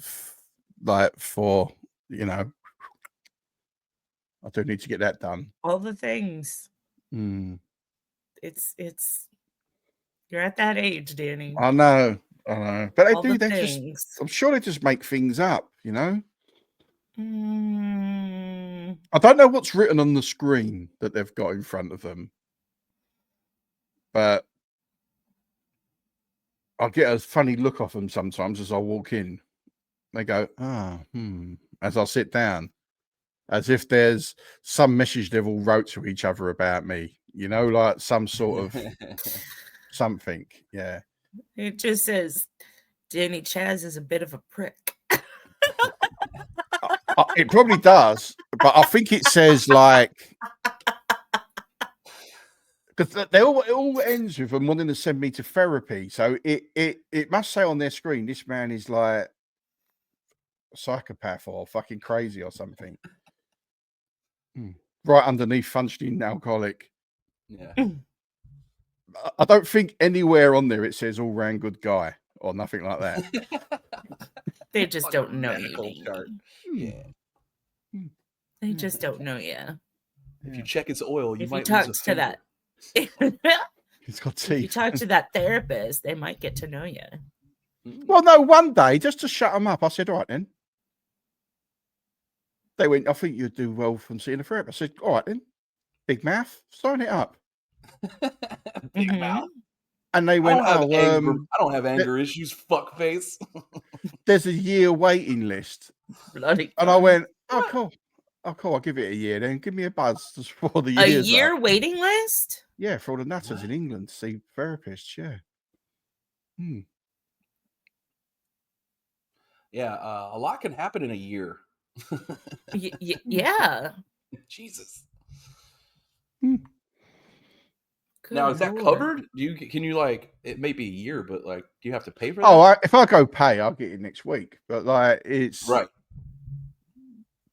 like, for I do need to get that done. All the things. It's you're at that age, Danny. I know. But I'm sure they just make things up, I don't know what's written on the screen that they've got in front of them, but I get a funny look off them sometimes as I walk in. They go, as I sit down, as if there's some message they've all wrote to each other about me, like some sort of something. Yeah. It just says dannychaz is a bit of a prick. It probably does, but I think it says, like, because it all ends with them wanting to send me to therapy. So it must say on their screen, this man is like a psychopath or fucking crazy or something. Right underneath functioning alcoholic. Yeah. I don't think anywhere on there it says all round good guy or nothing like that. They just don't know you. Yeah. They just don't know you. If you check his oil, you might lose a finger. He's got teeth. If you talk to that therapist, they might get to know you. Well, no, one day, just to shut them up, I said, all right, then. They went, I think you'd do well from seeing a therapist. I said, all right, then. Big mouth, sign it up. Big mouth. And they I went, don't have anger. I don't have anger issues. Fuck face. there's a year waiting list. Bloody And I cunt. went, oh, cool. Oh, cool. I'll give it a year then. Give me a buzz just before the A year's year up. waiting list? Yeah, for all the nutters in England to see therapists. Yeah. Yeah, a lot can happen in a year. Yeah. Jesus. Hmm. Now, is Good that Lord. covered? Can you like, it may be a year, but like, do you have to pay for that? Oh, if I go pay, I'll get it next week. But like, it's Right.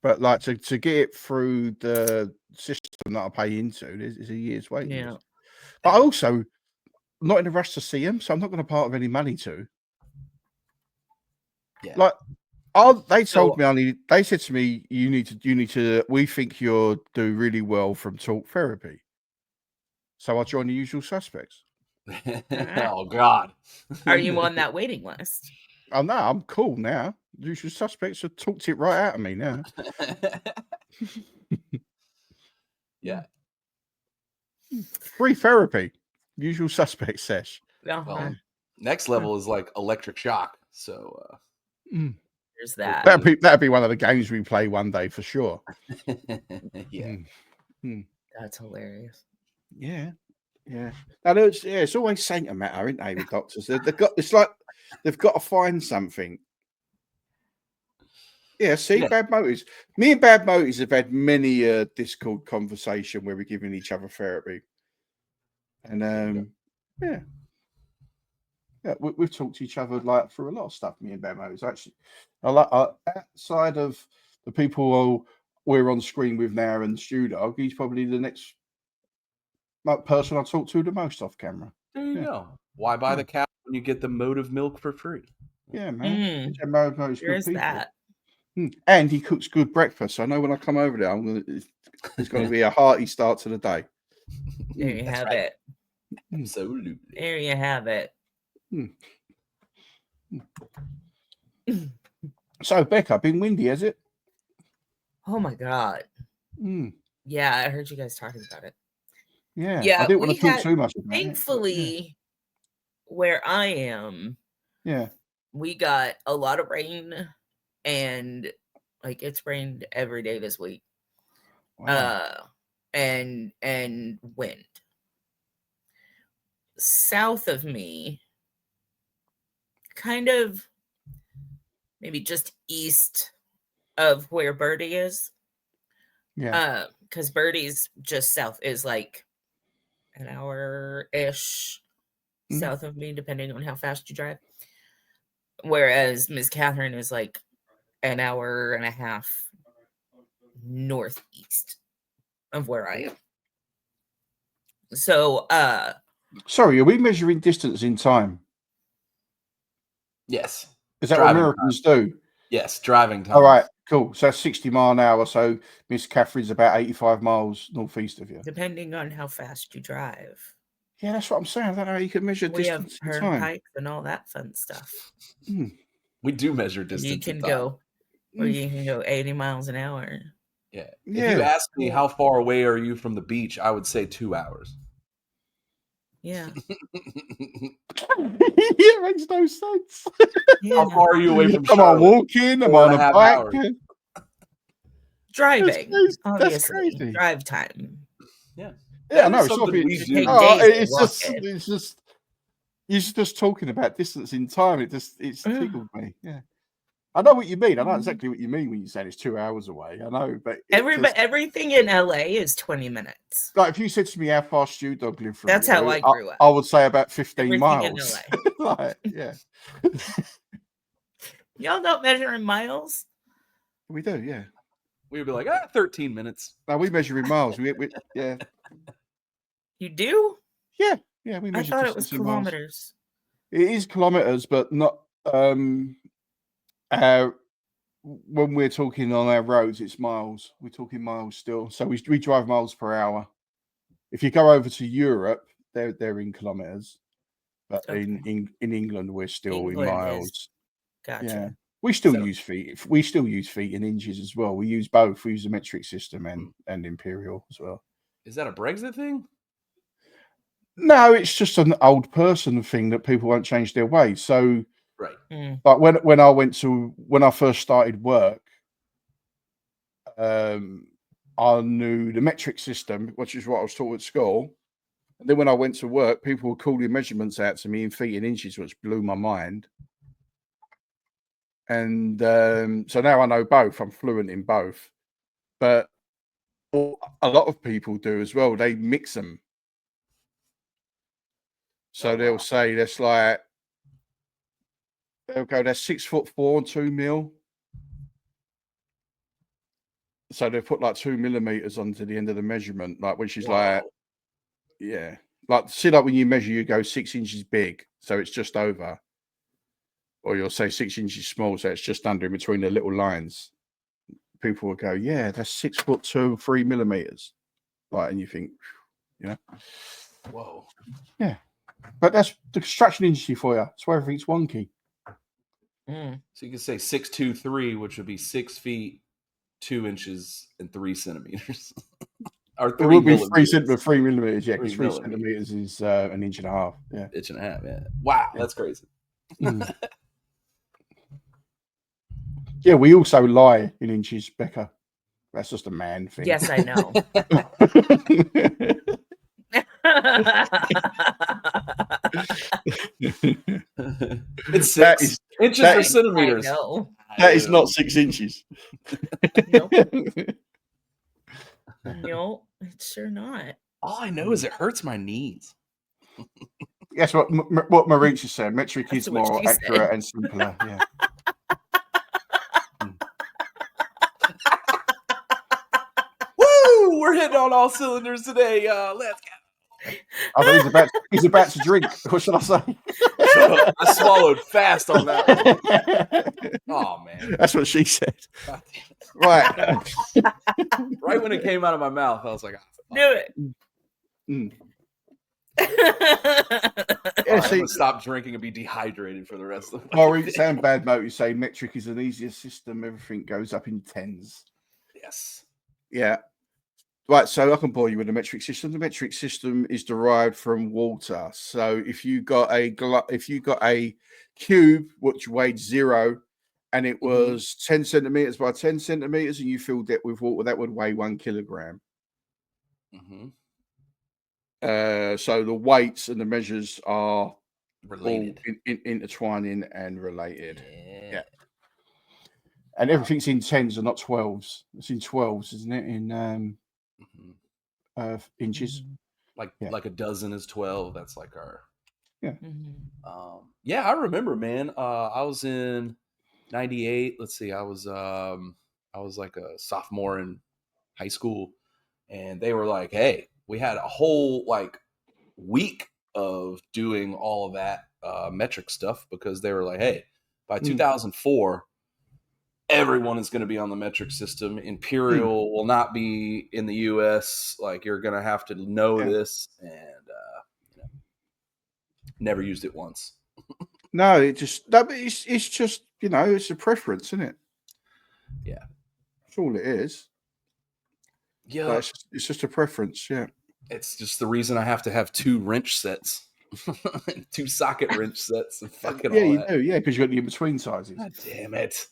But like to get it through the system that I pay into, there's a year's waiting Yeah. list. But I also not in a rush to see him, so I'm not going to part of any money to. Yeah. Like, they told me they said to me, you need to. We think you'll do really well from talk therapy. So I joined the usual suspects. Oh God. Are you on that waiting list? Oh no, I'm cool now. Usual suspects have talked it right out of me now. Yeah. Free therapy. Usual suspect sesh. Well, next level is like electric shock. So there's that. That'd be one of the games we play one day for sure. Yeah. That's hilarious. Yeah. Yeah. Now, it's always Santa matter, isn't they, with doctors? It's like they've got to find something. Yeah, see, Yeah. Bad Motives. Me and Bad Motives have had many a Discord conversation where we're giving each other therapy. And yeah, we've talked to each other like through a lot of stuff. Me and Bad Motives actually. I like outside of the people we're on screen with now and Stu Dog, he's probably the next person I talk to the most off camera. There you go. Why buy the cow when you get the motive milk for free? Yeah, man. Motives good people. That. And he cooks good breakfast. So I know when I come over there, it's going to be a hearty start to the day. There you have it. Absolutely. There you have it. So, Becca, been windy, has it? Oh my God. Yeah, I heard you guys talking about it. Yeah. I didn't want to talk too much about thankfully, where I am, we got a lot of rain, and like it's rained every day this week. Wow. And wind. South of me, kind of maybe just east of where Birdie is. Yeah. Because Birdie's just south is like an hour-ish south of me, depending on how fast you drive. Whereas Miss Catherine is like an hour and a half northeast of where I am. So, sorry, are we measuring distance in time? Yes. Is that what Americans do? Yes, driving time. All right, cool. So that's 60 mile an hour. So Miss Catherine's about 85 miles northeast of you. Depending on how fast you drive. Yeah, that's what I'm saying. I don't know how you can measure distance in time. Turnpike and all that fun stuff. We do measure distance. You can go, or you can go 80 miles an hour. Yeah. If you ask me how far away are you from the beach, I would say 2 hours. Yeah. It makes no sense. How far are you away from Charlotte? Am I walking? Am I on a bike? Driving. That's crazy. Drive time. Yeah. Yeah, I know. It's just you're just talking about distance in time. It's tickled me. Yeah. I know what you mean. I know exactly what you mean when you say it's 2 hours away. I know, but everything in LA is 20 minutes. Like if you said to me how far Stu Dog lived from that's how I grew up. I would say about 15 everything miles. In LA. Like, yeah. Y'all don't measure in miles? We do, yeah. We would be like, 13 minutes. No, we measure in miles. We yeah. You do? Yeah, yeah. We measure. I thought it was kilometers. It is kilometers, but not. When we're talking on our roads, it's miles. We're talking miles still. So we drive miles per hour. If you go over to Europe, they're in kilometers, but in England we're still in miles. Gotcha. Yeah. We still use feet. We still use feet and inches as well. We use both. We use the metric system and imperial as well. Is that a Brexit thing? No, it's just an old person thing that people won't change their ways. So, Right. like when I first started work, I knew the metric system, which is what I was taught at school. And then when I went to work, people were calling measurements out to me in feet and inches, which blew my mind. And so now I know both. I'm fluent in both. But what a lot of people do as well, they mix them. So they'll say that's like, they'll go, that's 6'4" and 2 mil. So they put like 2 millimeters onto the end of the measurement, like which is like, yeah, like see, like when you measure, you go 6 inches big, so it's just over, or you'll say 6 inches small, so it's just under in between the little lines. People will go, yeah, that's 6'2", 3 millimeters, like, and you think, you know, Whoa, yeah, but that's the construction industry for you. That's why everything's wonky. So you can say 6'2", which would be 6 feet 2 inches and 3 centimeters. Or 3 it would be millimeters. 3 millimeters, yeah, because 3 3 centimeters is an inch and a half. Yeah, inch and a half. Yeah. Wow, that's crazy. Yeah, we also lie in inches, Becca. That's just a man thing. Yes, I know. It's 6 inches or centimeters. I know. That is not 6 inches. Nope. No, it's sure not. All I know is it hurts my knees. Guess what Marici said. Metric That's is what more she accurate said. and simpler. Yeah. Woo! We're hitting on all cylinders today. Let's go. I thought he's about to drink. What should I say? I swallowed fast on that one. Oh man, that's what she said. God damn it. Right. Right when it came out of my mouth, I was like, Do it. I'm gonna stop drinking and be dehydrated for the rest of the night. Sound bad, mate. You say metric is an easier system. Everything goes up in tens. Yes. Yeah. Right, so I can bore you with the metric system. The metric system is derived from water. So if you got a cube which weighed 0, and it was 10 centimeters by 10 centimeters, and you filled it with water, that would weigh 1 kilogram. So the weights and the measures are related, all intertwining and related. Yeah. And everything's in 10s and not 12s. It's in 12s, isn't it? In inches. Like a dozen is 12. That's like our. Yeah. Yeah, I remember, man. I was in 98. Let's see. I was like a sophomore in high school, and they were like, "Hey, we had a whole like week of doing all of that metric stuff because they were like, hey, by 2004." Everyone is going to be on the metric system. Imperial will not be in the U.S. Like, you're going to have to know this, and never used it once. No, it's just it's a preference, isn't it? Yeah, that's all it is. Yeah, it's just a preference. Yeah, it's just the reason I have to have 2 wrench sets, 2 socket wrench sets, and fucking all you that. do, yeah, because you got the in between sizes. God damn it!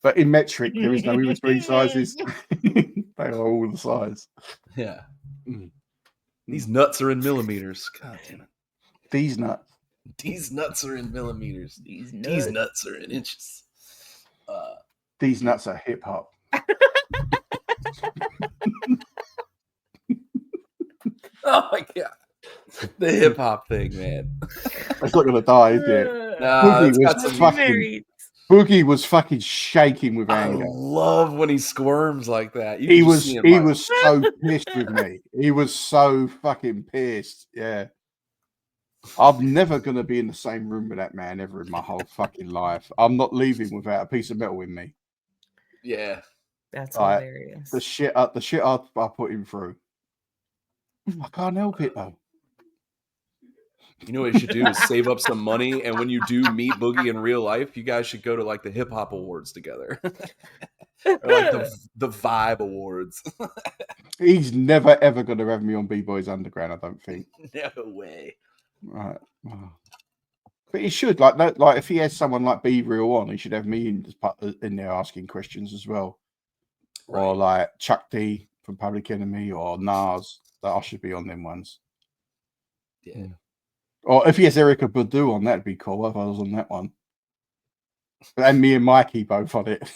But in metric, there is no in between sizes. They are all the size. Yeah. These nuts are in millimeters. God damn it. These nuts. These nuts are in millimeters. These nuts are in inches. These nuts are hip hop. Oh my god. The hip hop thing, man. It's not gonna die, is it? Boogie was fucking shaking with anger. I love when he squirms like that. He was so pissed with me. He was so fucking pissed. Yeah. I'm never gonna be in the same room with that man ever in my whole fucking life. I'm not leaving without a piece of metal in me. Yeah. That's hilarious. The shit I put him through. I can't help it though. You know what you should do is save up some money, and when you do meet Boogie in real life, you guys should go to like the hip hop awards together, or like the Vibe Awards. He's never ever going to have me on B-Boys Underground. I don't think. No way. Right. Oh. But he should like if he has someone like Be Real on, he should have me in there asking questions as well. Or Right. like Chuck D from Public Enemy or Nas. That I should be on them ones. Yeah. Or if he has Erica Badu on, that'd be cool. If I was on that one. And me and Mikey both on it.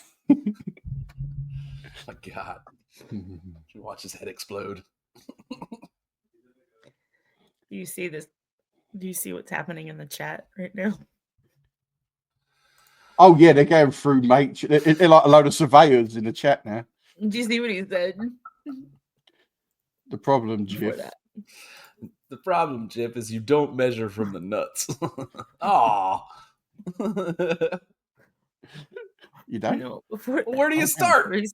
My God. You watch his head explode. Do you see this? Do you see what's happening in the chat right now? Oh yeah, they're going through mate. They're like a load of surveyors in the chat now. Do you see what he said? The problem, Before Jiff. that. The problem, Chip, is you don't measure from the nuts. Aw. You don't? No, before Well, where do you that, start? He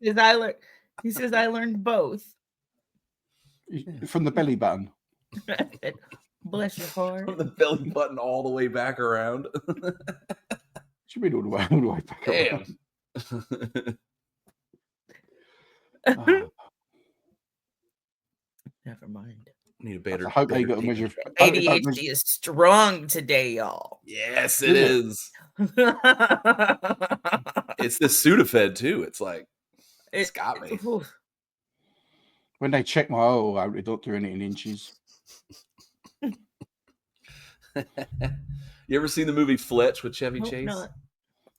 says I learned both. From the belly button. I said, bless your heart. From the belly button all the way back around. Should be all the way back. Damn. Oh, Never mind. Need a better. I hope they better got to measure. ADHD is strong today, y'all. Yes, it Is is. It's the Sudafed too. It's like it's got me. When they check my oil out, they don't do anything in inches. You ever seen the movie Fletch with Chevy Chase? Not.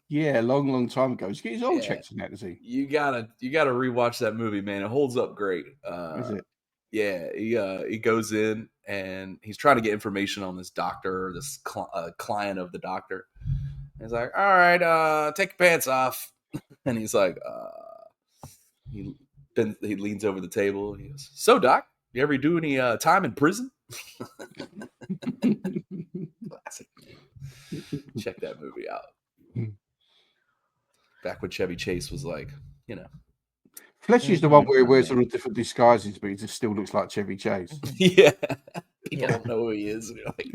Yeah, a long time ago. He's get his oil checked in that, does he? You gotta rewatch that movie, man. It holds up great. Is it? Yeah, he goes in and he's trying to get information on this doctor, this client of the doctor. He's like, "All right, take your pants off," and he's like, he leans over the table. He goes, "So, doc, you ever do any time in prison?" Classic. Check that movie out. Back when Chevy Chase was like, you know. Fletch is the one where he wears all the different disguises, but he just still looks like Chevy Chase. Yeah. People don't know who he is. Like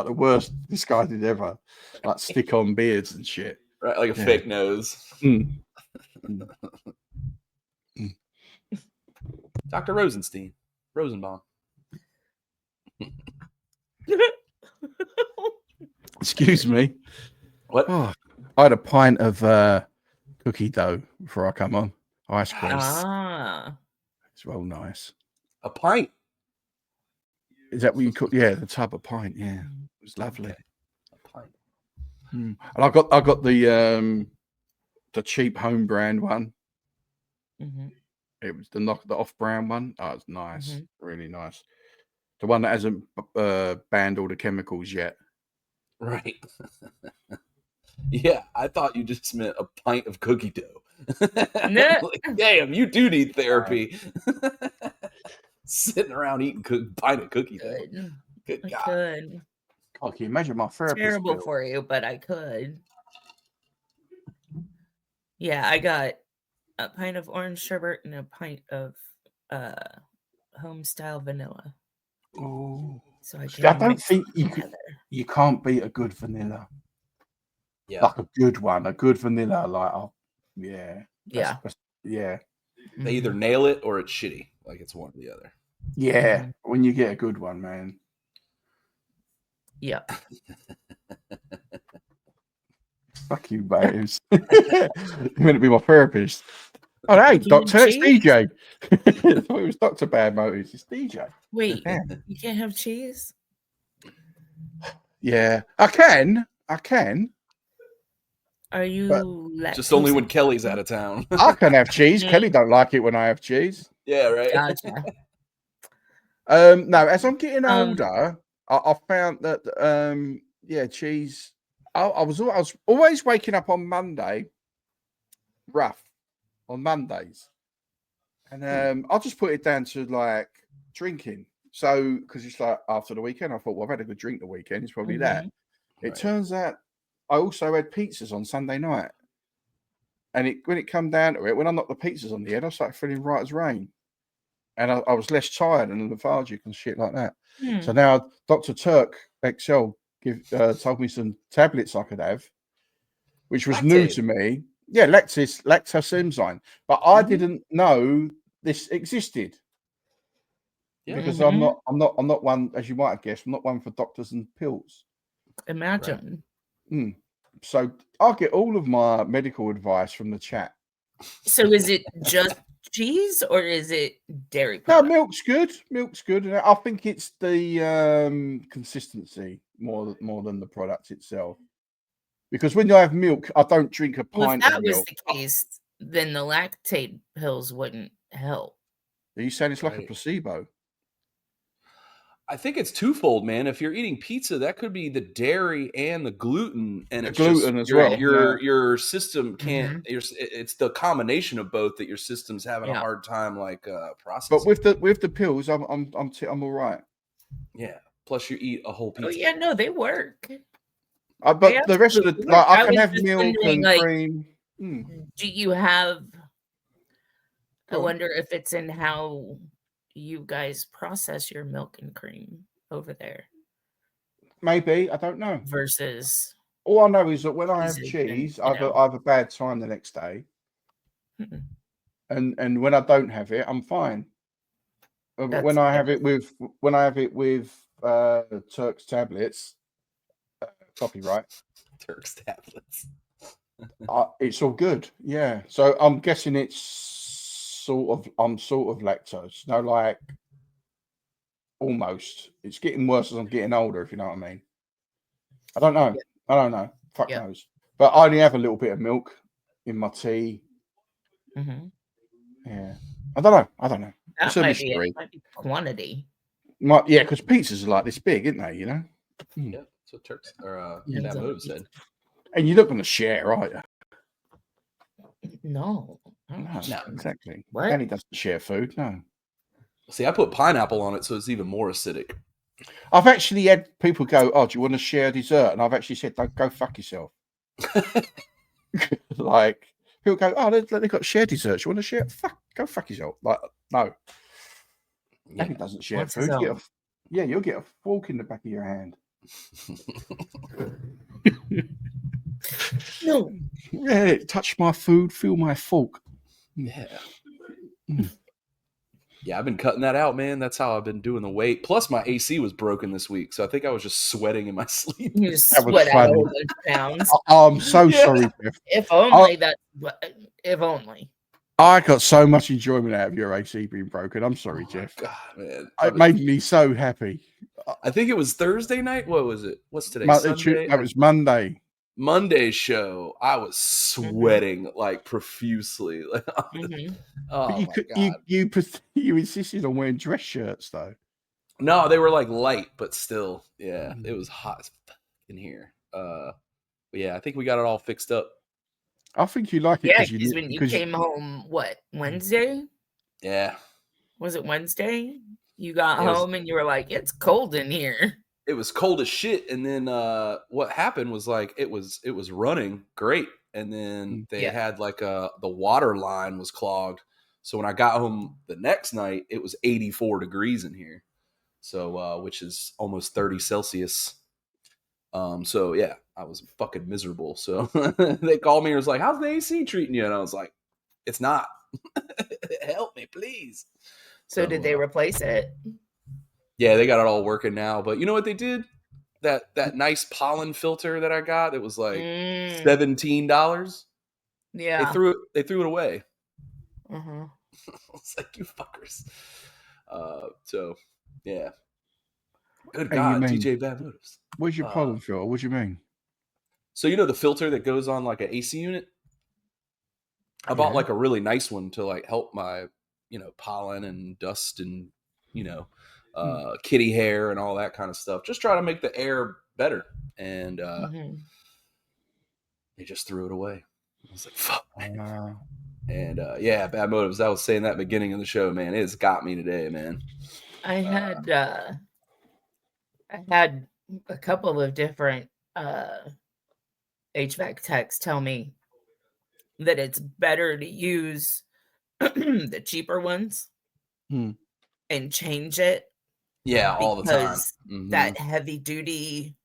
the worst disguises ever. Like stick-on beards and shit. Right, like a fake nose. Dr. Rosenbaum. Excuse me. What? Oh, I had a pint of cookie dough before I come on. Ice cream. It's well nice. A pint. Is that what you call? Yeah, the tub of pint. Yeah, it was lovely. Okay. A pint. And I got the cheap home brand one. Mm-hmm. It was the off-brand one. Oh, it's nice, really nice. The one that hasn't banned all the chemicals yet. Right. Yeah, I thought you just meant a pint of cookie dough. Like, damn, you do need therapy. Sitting around eating pint of cookie dough. Good God. I could. Oh, can you imagine my therapist? Terrible for you, but I could. Yeah, I got a pint of orange sherbet and a pint of home style vanilla. Oh, so I don't think you can't beat a good vanilla. Yeah, like a good one, a good vanilla. Like, yeah. They either nail it or it's shitty. Like it's one or the other. Yeah, when you get a good one, man. Yeah. Fuck you, babes. You're going to be my therapist. Oh, hey, Doctor, it's DJ. I thought it was Dr. Bad Motors. It's DJ. Wait, you can't have cheese? Yeah, I can. Are you just only when Kelly's out of town? I can have cheese. Kelly don't like it when I have cheese. Yeah, right. Gotcha. No, as I'm getting older, I found that cheese. I was always waking up on Monday, rough on Mondays, and I'll just put it down to like drinking. So because it's like after the weekend, I thought, well, I've had a good drink the weekend. It's probably that. It turns out I also had pizzas on Sunday night, and when it come down to it, when I knocked the pizzas on the head, I started feeling right as rain. And I was less tired and lethargic and shit like that. So now Dr. Turk XL told me some tablets I could have, which was new to me. Yeah, lactose enzyme. But I didn't know this existed. Yeah. because Mhm. I'm not one, as you might have guessed, I'm not one for doctors and pills. Imagine. So I get all of my medical advice from the chat. So is it just cheese or is it dairy No, products? milk's good. Milk's good, and I think it's the consistency more than the product itself. Because when you have milk, I don't drink a Well, if pint of that was milk. the case, then the lactate pills wouldn't help. Are you saying it's like a Right. placebo? I think it's twofold, man. If you're eating pizza, that could be the dairy and the gluten, and The it's just gluten as well. your system can't. Mhm. It's the combination of both that your system's having a Yeah. hard time like But processing. with the pills, I'm all right. Yeah. Plus, you eat a whole Oh pizza. yeah, no, they work. They But the rest of the absolutely work. I I can was have just milk wondering, and like, cream. do you have? I Go on. wonder if it's in how you guys process your milk and cream over there Maybe, I don't know. versus All I know is that when I have cheeses and cheese, I have a bad time the next day, Mm-mm. and when I don't have it, I'm fine. That's When I have good. it with Turk's tablets, copyright, Turk's tablets. it's all good. Yeah. So I'm guessing I'm sort of lactose. No, like almost. It's getting worse as I'm getting older, if you know what I mean. I don't know. Yeah. I don't know. Fuck Yeah. knows. But I only have a little bit of milk in my tea. Mhm. Yeah. I don't know. It's That a might be it. mystery. Might be quantity. Yeah, because pizzas are like this big, isn't they? You know. Yeah. So Turk's or Depends Bad on the Motive said. And you're not going to share, are you? No. I don't No, share. exactly. What? Danny doesn't share food. No. See, I put pineapple on it, so it's even more acidic. I've actually had people go, "Oh, do you want to share dessert?" And I've actually said, "Don't go fuck yourself." Like people go, "Oh, they've got share desserts. You want to share? Go fuck yourself." Like, no, Yeah. Danny doesn't share What's his food. own? You'll get a fork in the back of your hand. No. Yeah, touch my food, feel my fork. Yeah. Mm. Yeah, I've been cutting that out, man. That's how I've been doing the weight. Plus, my AC was broken this week, so I think I was just sweating in my sleep. You just That was sweat out a funny. whole bunch of pounds. I'm so Yeah. sorry, Jeff. If only that. If only. I got so much enjoyment out of your AC being broken. I'm sorry, Oh my Jeff. God, man. It made me so happy. I think it was Thursday night. What was it? What's today? Sunday? That was Monday. Monday's show. I was sweating like profusely. Mhm. Oh But my God. you insisted on wearing dress shirts though. No, they were like light, but still, yeah, it was hot as fuck in here. But yeah, I think we got it all fixed up. I think you like it Yeah, because because when you came home, what, Wednesday? Yeah, Was it Wednesday? You got it was home and you were like, it's cold in here. it was cold as shit. And then what happened was like it was running great, and then they Yeah. had like the water line was clogged. So when I got home the next night, it was 84 degrees in here. So which is almost 30 Celsius. So yeah, I was fucking miserable. So they called me and was like, "How's the AC treating you?" And I was like, "It's not. Help me, please." So did they replace it? Yeah, they got it all working now. But you know what they did? That nice pollen filter that I got, it was like $17. Yeah. They threw it away. Uh-huh. I was like, "You fuckers." So yeah. Good Hey, you God, mean DJ Bad Motives. where's your pollen filter? What do you mean? So you know the filter that goes on like an AC unit? I bought Yeah. like a really nice one to like help my, pollen and dust and, kitty hair and all that kind of stuff. Just try to make the air better. And they just threw it away. I was like, fuck. And yeah, Bad Motives. I was saying that at the beginning of the show, man. It's got me today, man. I had a couple of different HVAC techs tell me that it's better to use the cheaper ones and change it. Yeah, all the time. That heavy duty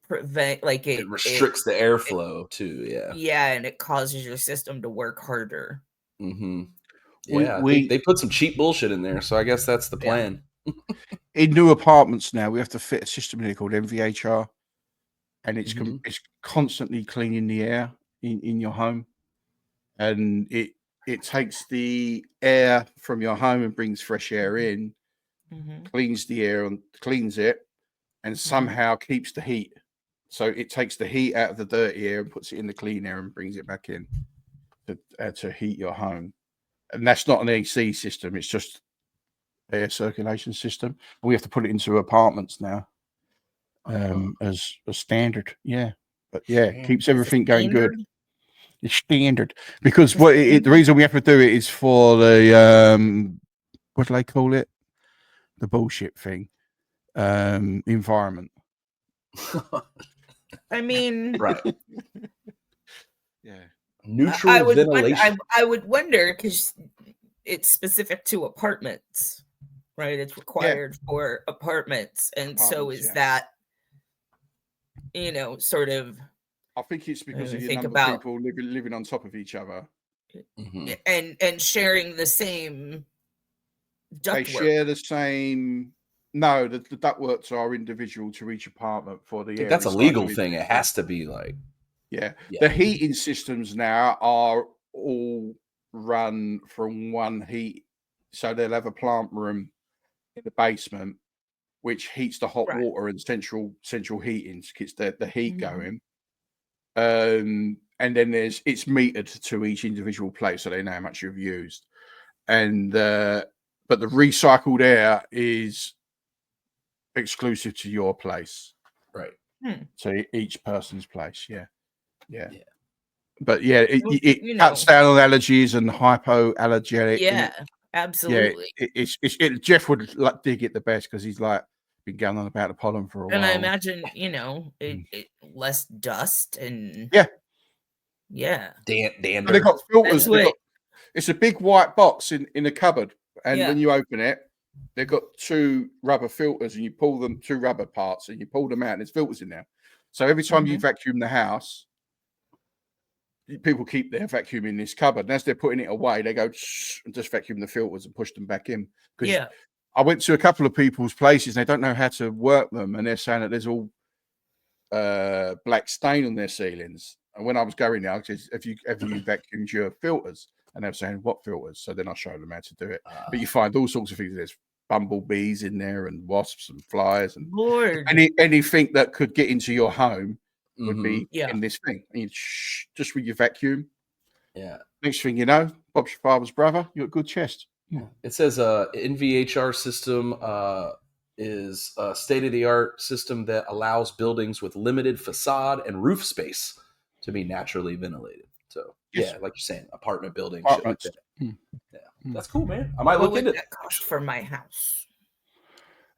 it restricts the airflow too. Yeah. Yeah, and it causes your system to work harder. Yeah, I think they put some cheap bullshit in there, so I guess that's the plan. In new apartments now, we have to fit a system in here called MVHR, and it's it's constantly cleaning the air in your home, and it takes the air from your home and brings fresh air in, cleans the air and cleans it, and somehow keeps the heat. So it takes the heat out of the dirty air and puts it in the clean air and brings it back in to heat your home. And that's not an AC system; it's just air circulation system. We have to put it into apartments now as a standard. Yeah, but yeah, it keeps everything going good. It's standard because the reason we have to do it is for the what do they call it? The bullshit thing, environment. I mean, right. Yeah, neutral ventilation. I would wonder because it's specific to apartments, right? It's required for apartments, and so is that, sort of. I think it's because of the number of people living on top of each other, and sharing the same ductwork. They share the same. No, the ductworks are individual to each apartment for the air. That's a legal thing. It has to be like. Yeah. The heating systems now are all run from one heat. So they'll have a plant room in the basement, which heats the hot water and central heating, gets the heat going. And then it's metered to each individual place, so they know how much you've used. And but the recycled air is exclusive to your place, right? So each person's place, yeah. But yeah, it cuts down on allergies and hypoallergenic. Yeah, absolutely. Yeah, Jeff would dig it the best because he's like been going on about the pollen for a while. And I imagine it less dust and dander. They got filters. It's a big white box in a cupboard, and when you open it, they've got two rubber filters, and you pull them, two rubber parts, and you pull them out, and there's filters in there. So every time you vacuum the house, people keep their vacuum in this cupboard, and as they're putting it away, they go and just vacuum the filters and push them back in. Because I went to a couple of people's places, and they don't know how to work them, and they're saying that there's all black stain on their ceilings. And when I was going there, I said, have you vacuumed your filters? And they were saying, what filters? So then I showed them how to do it. But you find all sorts of things. There's bumblebees in there and wasps and flies and anything that could get into your home would be in this thing. And you just with your vacuum. Yeah. Next thing you know, Bob's your father's brother. You got a good chest. Yeah. It says NVHR system is a state-of-the-art system that allows buildings with limited facade and roof space to be naturally ventilated. So like you're saying, apartment buildings, shit like that. Yeah, that's cool, man. I might look into that. Cost for my house?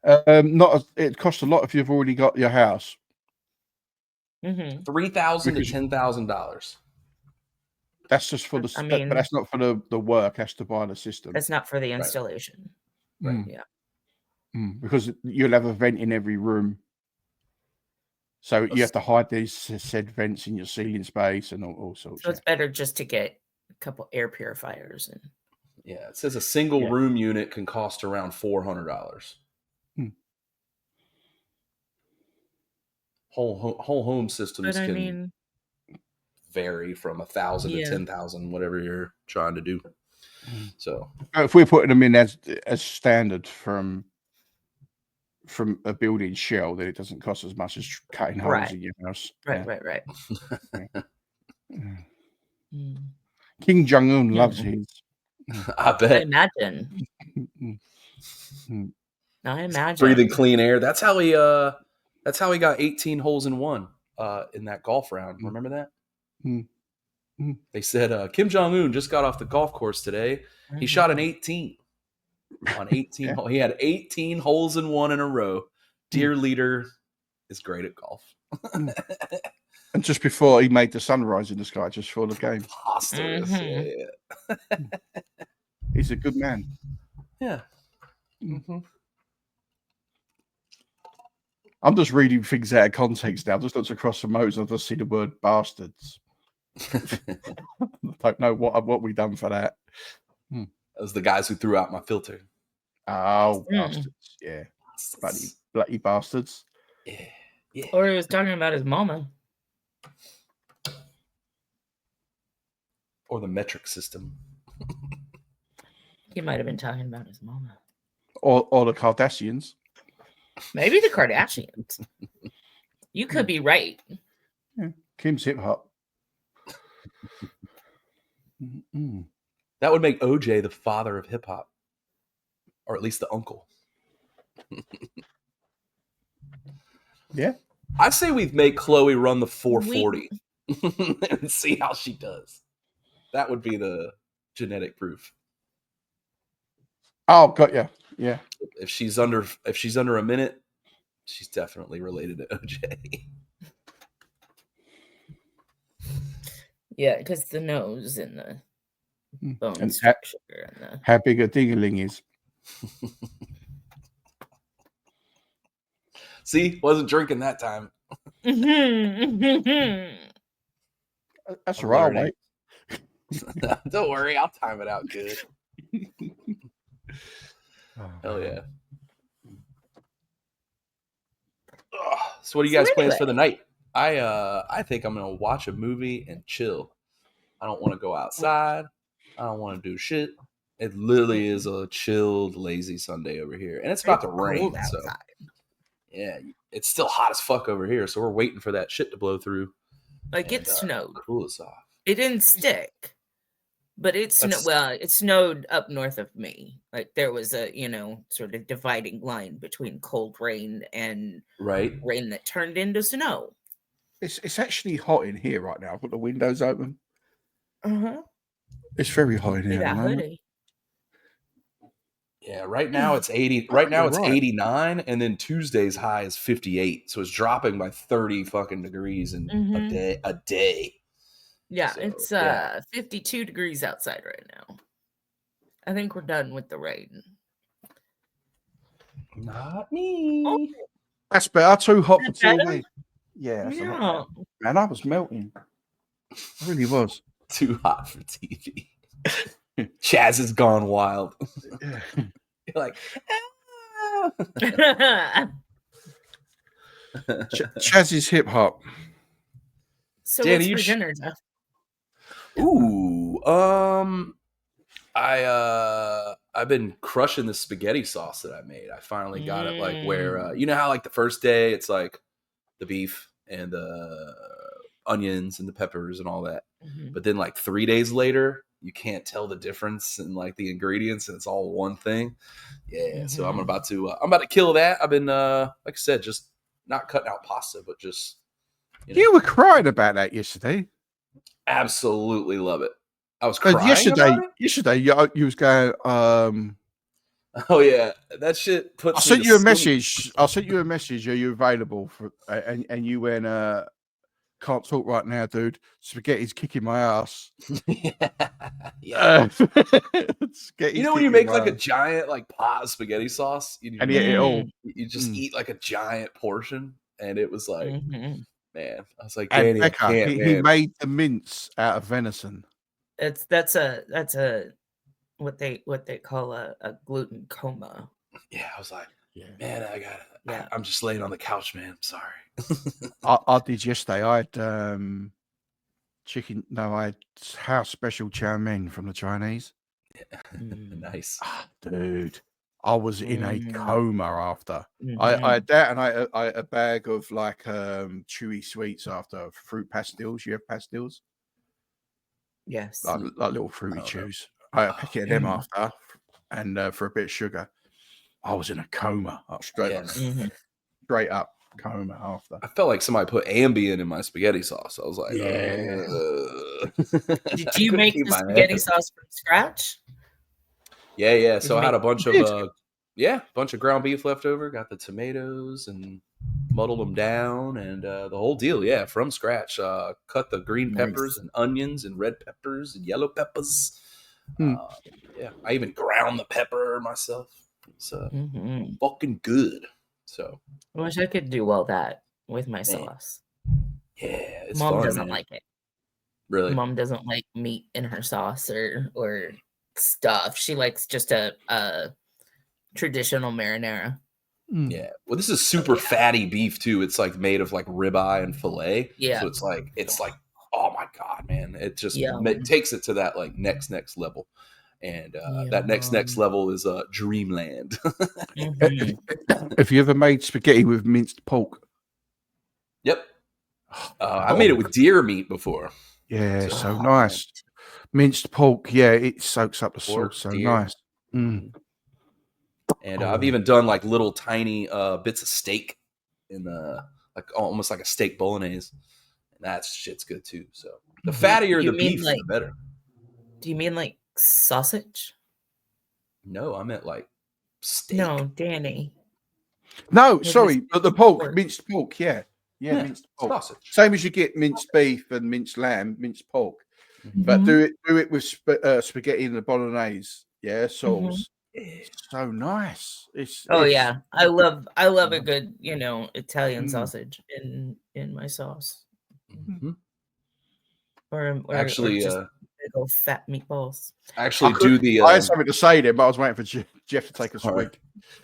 It costs a lot if you've already got your house. $3,000 to $10,000. That's just for the. But that's not for the work. That's to buy the system. That's not for the installation. Right. Yeah. Because you'll have a vent in every room. So you have to hide these said vents in your ceiling space and all sorts. So it's better just to get a couple air purifiers. And it says a single room unit can cost around $400. Whole home systems can vary from 1,000 to 10,000, whatever you're trying to do. So if we're putting them in as standard from a building shell, then it doesn't cost as much as cutting holes in your house. Right. Kim Jong-un loves his. I bet. I imagine. Breathing clean air. That's how he got 18 holes in one in that golf round. Remember that? They said Kim Jong-un just got off the golf course today. He shot an 18. On 18 he had 18 holes in one in a row. Dear leader is great at golf. And just before he made the sunrise in the sky, just for the game. He's a good man. Yeah. I'm just reading things out of context now. I just looked across the modes and I just see the word bastards. I don't know what we done for that. That was the guys who threw out my filter. Oh, bastards. Yeah. Bloody bastards. Yeah. Yeah. Or he was talking about his mama. Or the metric system. He might have been talking about his mama. Or the Kardashians. Maybe the Kardashians. You could be right. Yeah. Kim's hip hop. That would make OJ the father of hip hop. Or at least the uncle. Yeah. I say we make Chloe run the 440 and see how she does. That would be the genetic proof. Oh, got you. Yeah. If she's under a minute, she's definitely related to OJ. Yeah, because the nose and the bone And structure and the how big a ding-a-ling is. See, wasn't drinking that time. That's I'm right, learning. mate. Don't worry, I'll time it out good. Hell yeah. So what do you guys plans for the night? I think I'm gonna watch a movie and chill. I don't want to go outside. I don't want to do shit. It literally is a chilled, lazy Sunday over here, and it's about to rain. So yeah, it's still hot as fuck over here. So we're waiting for that shit to blow through. Like it snowed. Cool us off. It didn't stick, but it snowed. Well, it snowed up north of me. Like there was a sort of dividing line between cold rain and rain that turned into snow. It's actually hot in here right now. I've got the windows open. Uh-huh. It's very hot in here. That hoodie. Yeah, right now it's 80. Right now it's 89, and then Tuesday's high is 58. So it's dropping by 30 fucking degrees in a day. Yeah, so, it's 52 degrees outside right now. I think we're done with the rain. Not me. Oh. That's better. Too hot for TV. Yeah, man, I was melting. I really was. Too hot for TV. Chaz has gone wild. You're like, Chaz's hip hop. So Danny, what's for dinner, Jeff? Ooh, I've been crushing the spaghetti sauce that I made. I finally got it like where you know how like the first day it's like the beef and the onions and the peppers and all that, but then like 3 days later you can't tell the difference in like the ingredients and it's all one thing. Yeah, so I'm about to kill that. I've been like I said, just not cutting out pasta, but just you were crying about that yesterday. Absolutely love it. I was crying yesterday you was going oh yeah, that shit puts I sent you a message. I sent you a message. Are you available for and you went can't talk right now, dude. Spaghetti's kicking my ass. Yeah. You know when you make like a giant like pot of spaghetti sauce and you eat it all. You just eat like a giant portion, and it was like, man, I was like, and Danny, Becca, he made the mince out of venison. That's a what they call a gluten coma. Yeah, I was like, man, I got it. I'm just laying on the couch, man. I'm sorry. I did yesterday. I had chicken. No, I had house special chow mein from the Chinese. Nice, dude. I was in a coma after. I had that, and I had a bag of like chewy sweets after. Fruit pastilles. You have pastilles? Yes, like little fruity chews. I had a packet of them after, and for a bit of sugar. I was in a coma. Straight up coma after. I felt like somebody put Ambien in my spaghetti sauce. I was like, Did you make the spaghetti sauce from scratch? Yeah. So I had a bunch of ground beef left over. Got the tomatoes and muddled them down, and the whole deal. Yeah, from scratch. Cut the green peppers and onions and red peppers and yellow peppers. Yeah, I even ground the pepper myself. It's fucking good. So I wish I could do all that with my sauce. Yeah, it's Mom fun, doesn't man. like it. Really? Mom doesn't like meat in her sauce or stuff. She likes just a traditional marinara. Mm. Yeah. Well, this is super fatty beef too. It's like made of like ribeye and filet. Yeah. So it's like, oh my God, man. It just Yum. takes it to that like next level. And that next Yum. level is dreamland. Mhm. Have you ever made spaghetti with minced pork? Yep. I made it with deer meat before. Yeah, so Oh, nice. Minced pork, yeah, it soaks up the Pork, sauce so deer. nice. Mm. And I've even done like little tiny bits of steak in like almost like a steak bolognese. And that shit's good too. So the fattier You the mean beef, like- the better. Do you mean like sausage? No, I meant like steak. No, Danny. No, It sorry, was but the pork, pork. minced pork, yeah. Yeah, minced pork. Sausage. Same as you get minced beef and minced lamb, minced pork. Mhm. But do it with spaghetti and the bolognese, yeah, sauce. Yeah. So nice. Oh it's yeah, I love a good Italian Mm. sausage in my sauce, Mhm. or Actually, just big old fat meatballs. I actually do the. I had something to say there, but I was waiting for Jeff to take a All right. swig.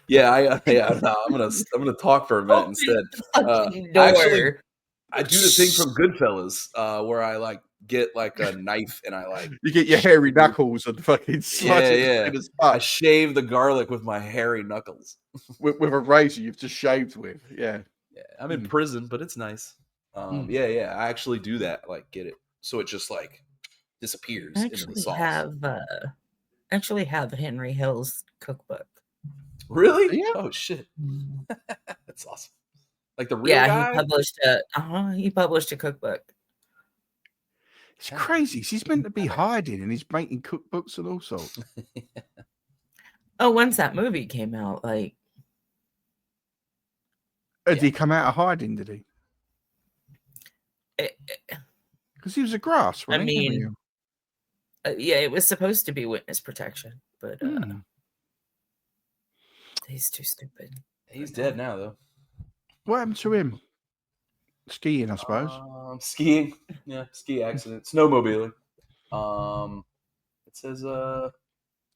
Yeah, no, I'm gonna talk for a minute instead. Fucking I actually door. I do the thing from Goodfellas where I like get like a knife and I like You get your hairy knuckles and fucking slice it yeah. as I much shave the garlic with my hairy knuckles. with a razor you've just shaved with. Yeah. Yeah, I'm in prison, but it's nice. Yeah, I actually do that. Like, get it so it just like disappears I into the sauce. actually have Henry Hill's cookbook. Really? Yeah. Oh shit, that's awesome. Like the real Yeah, guy. he published a cookbook. It's crazy. He's meant to be hiding and he's making cookbooks and all sorts. Oh, once that movie came out, like Did he come out of hiding, did he? Because he was a grass, I wasn't he? mean, yeah, it was supposed to be witness protection, but he's too stupid. He's dead now, though. What happened to him? Skiing, I suppose. Skiing. Yeah, ski accident. Snowmobiling. It says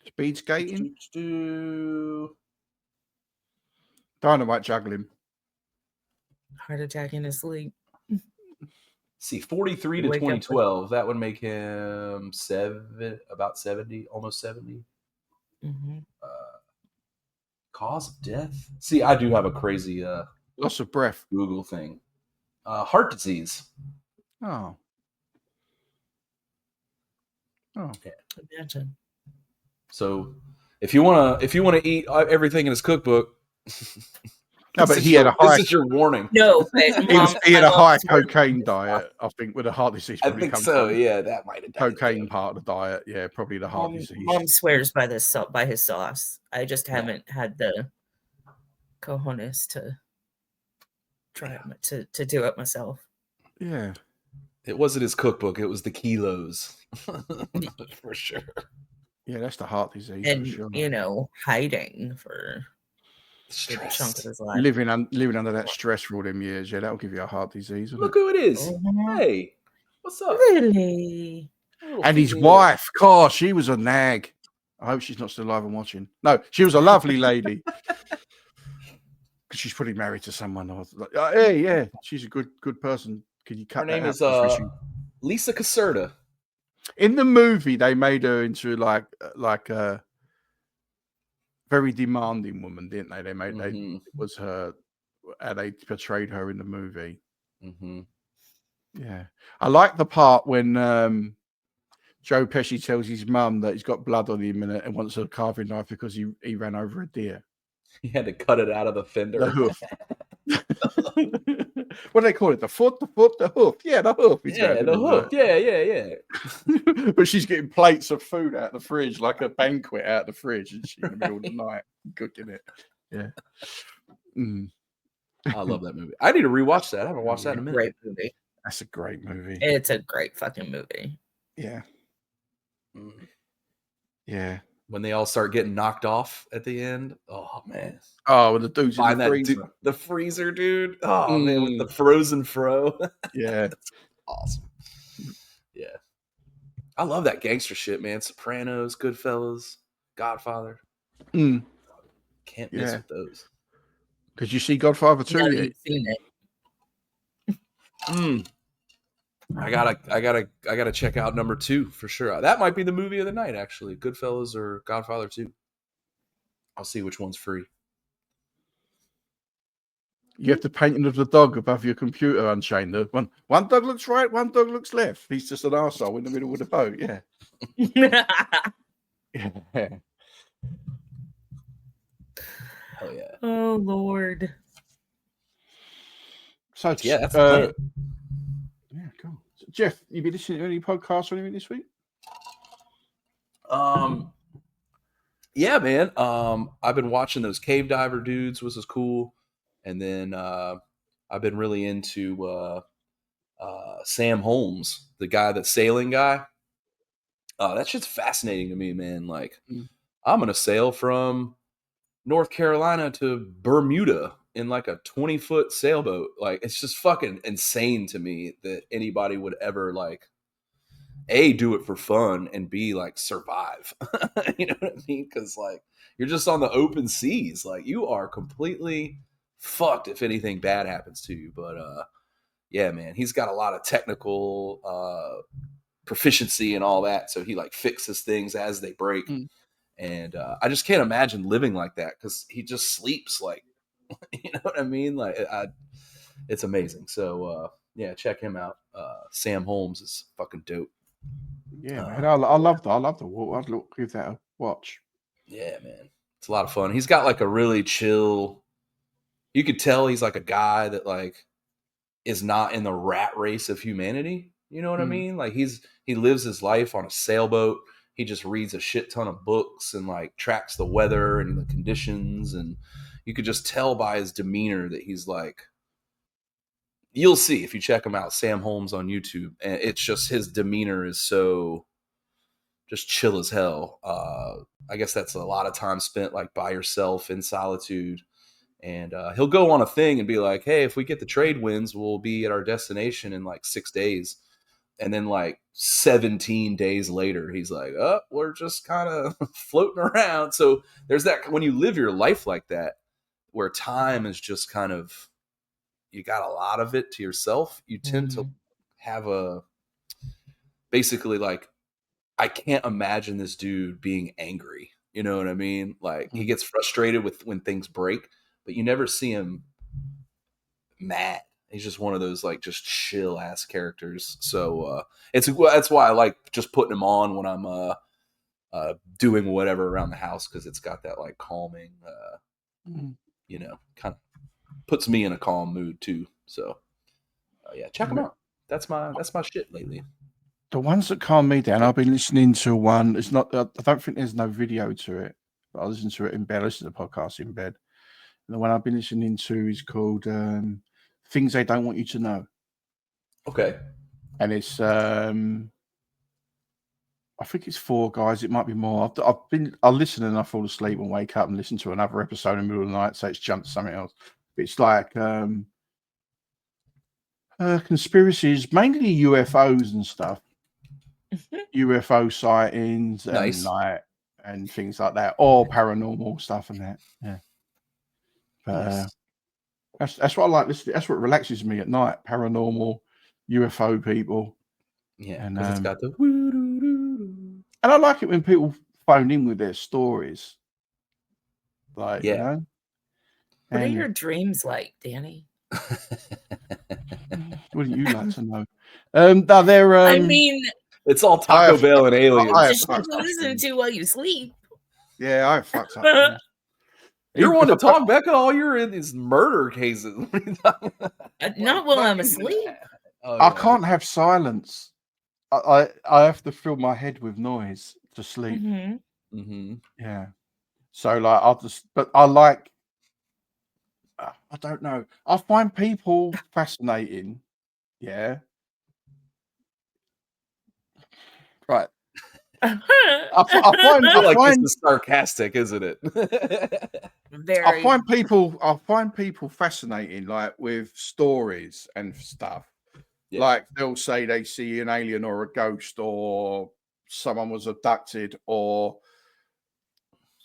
Speed skating. Dynamite juggling. Heart attack in his sleep. See, 43 to Wake up with- 2012. That would make him about 70, almost 70. Mhm. Cause of death. See, I do have a crazy Loss of breath. Google thing. Heart disease. Oh. Yeah. Imagine. So, if you wanna eat everything in his cookbook, No, but he had a high. This is your warning. No, but He had a high cocaine diet. I think with the heart disease. I think so. Yeah, that might have done Cocaine part of the diet. Yeah, probably the heart disease. Mom swears by his sauce. I just haven't had the cojones to try it, to do it myself. Yeah. It wasn't his cookbook. It was the kilos, for sure. Yeah, that's the heart disease. And for sure. hiding for a good Stress. chunk of his life. Living under that stress for all them years. Yeah, that'll give you a heart disease. Look who it is. Mhm. Hey, what's up? Really? And his wife, gosh, she was a nag. I hope she's not still alive and watching. No, she was a lovely lady. Because she's probably married to someone. I was like, hey, yeah, she's a good person. Could you cut Her name that is out, Richie? Lisa Caserta. In the movie, they made her into like a very demanding woman, didn't they? They made it was her, and they portrayed her in the movie. Mm-hmm. Yeah, I like the part when Joe Pesci tells his mum that he's got blood on him and wants a carving knife because he ran over a deer. He had to cut it out of the fender. The hoof. What do they call it? The foot, the hoof. Yeah, the hoof. Yeah, the hoof. Yeah. But she's getting plates of food out of the fridge, like a banquet out of the fridge, and she's in the middle of the night cooking it. Yeah. I love that movie. I need to rewatch that. I haven't watched that in a minute. Great movie. That's a great movie. It's a great fucking movie. Yeah. Mm. Yeah. When they all start getting knocked off at the end. Oh man. Oh, and the dude's in the freezer. The freezer, dude. Oh man, with the frozen fro. Yeah. That's awesome. Yeah. I love that gangster shit, man. Sopranos, Goodfellas, Godfather. Can't miss with those. Did you see Godfather 2 No, yet? you've seen it. I gotta check out number 2 for sure. That might be the movie of the night, actually. Goodfellas or Godfather 2. I'll see which one's free. You have the painting of the dog above your computer, Unchained. One dog looks right, one dog looks left. He's just an arsehole in the middle of the boat. Yeah. Yeah. Hell yeah. Oh Lord. So Yeah, that's the plan. Yeah, cool. So, Jeff, you been listening to any podcasts or anything this week? Yeah, man. I've been watching those cave diver dudes, which is cool. And then I've been really into Sam Holmes, the guy that's sailing guy. That shit's fascinating to me, man. Like, I'm gonna sail from North Carolina to Bermuda in like a 20-foot sailboat. Like, it's just fucking insane to me that anybody would ever like A, do it for fun, and B, like survive. You know what I mean? Because like you're just on the open seas. Like, you are completely fucked if anything bad happens to you. But yeah, man, he's got a lot of technical proficiency and all that. So he like fixes things as they break. And I just can't imagine living like that because he just sleeps like, you know what I mean? Like, it's amazing. So yeah, check him out. Sam Holmes is fucking dope. Yeah, man. I love that. I love the water. I'd give that a watch. Yeah, man. It's a lot of fun. He's got like a really chill. You could tell he's like a guy that like is not in the rat race of humanity. You know what I mean? Like he lives his life on a sailboat. He just reads a shit ton of books and like tracks the weather and the conditions. And you could just tell by his demeanor that he's like, you'll see if you check him out, Sam Holmes on YouTube. And it's just his demeanor is so just chill as hell. I guess that's a lot of time spent like by yourself in solitude. And he'll go on a thing and be like, hey, if we get the trade winds, we'll be at our destination in like 6 days. And then like 17 days later, he's like, oh, we're just kind of floating around. So there's that when you live your life like that, where time is just kind of, you got a lot of it to yourself. You tend to have basically like, I can't imagine this dude being angry. You know what I mean? Like he gets frustrated with when things break, but you never see him mad. He's just one of those like just chill ass characters. So that's why I like just putting him on when I'm doing whatever around the house, because it's got that like calming, you know, kind of puts me in a calm mood too. So yeah, check him out. That's my shit lately. The ones that calm me down, I've been listening to one. It's not. I don't think there's no video to it, but I listen to it in bed. I listen to the podcast in bed. And the one I've been listening to is called "Things They Don't Want You to Know." Okay. And it's I think it's 4 guys. It might be more. I listen and I fall asleep and wake up and listen to another episode in the middle of the night. So it's jumped to something else. It's like conspiracies, mainly UFOs and stuff. UFO sightings and Nice. and things like that, or paranormal stuff and that. Yeah. But Nice. that's what I like listening. That's what relaxes me at night. Paranormal, UFO people. Yeah, and because it's got the and I like it when people phone in with their stories. Like, you know. What are your dreams like, Danny? What do you like to know? No, they're I mean, it's all Taco Bell and aliens. Just to listen to while you sleep. Yeah, I fucked up. You're one to talk, Becca. All you're in is murder cases. Not while I'm asleep. I can't have silence. I have to fill my head with noise to sleep. Yeah. So like but I like. I don't know. I find people fascinating. Yeah. Right. I feel like this is sarcastic, isn't it? Very. I find people fascinating, like with stories and stuff. Yeah. Like they'll say they see an alien or a ghost, or someone was abducted, or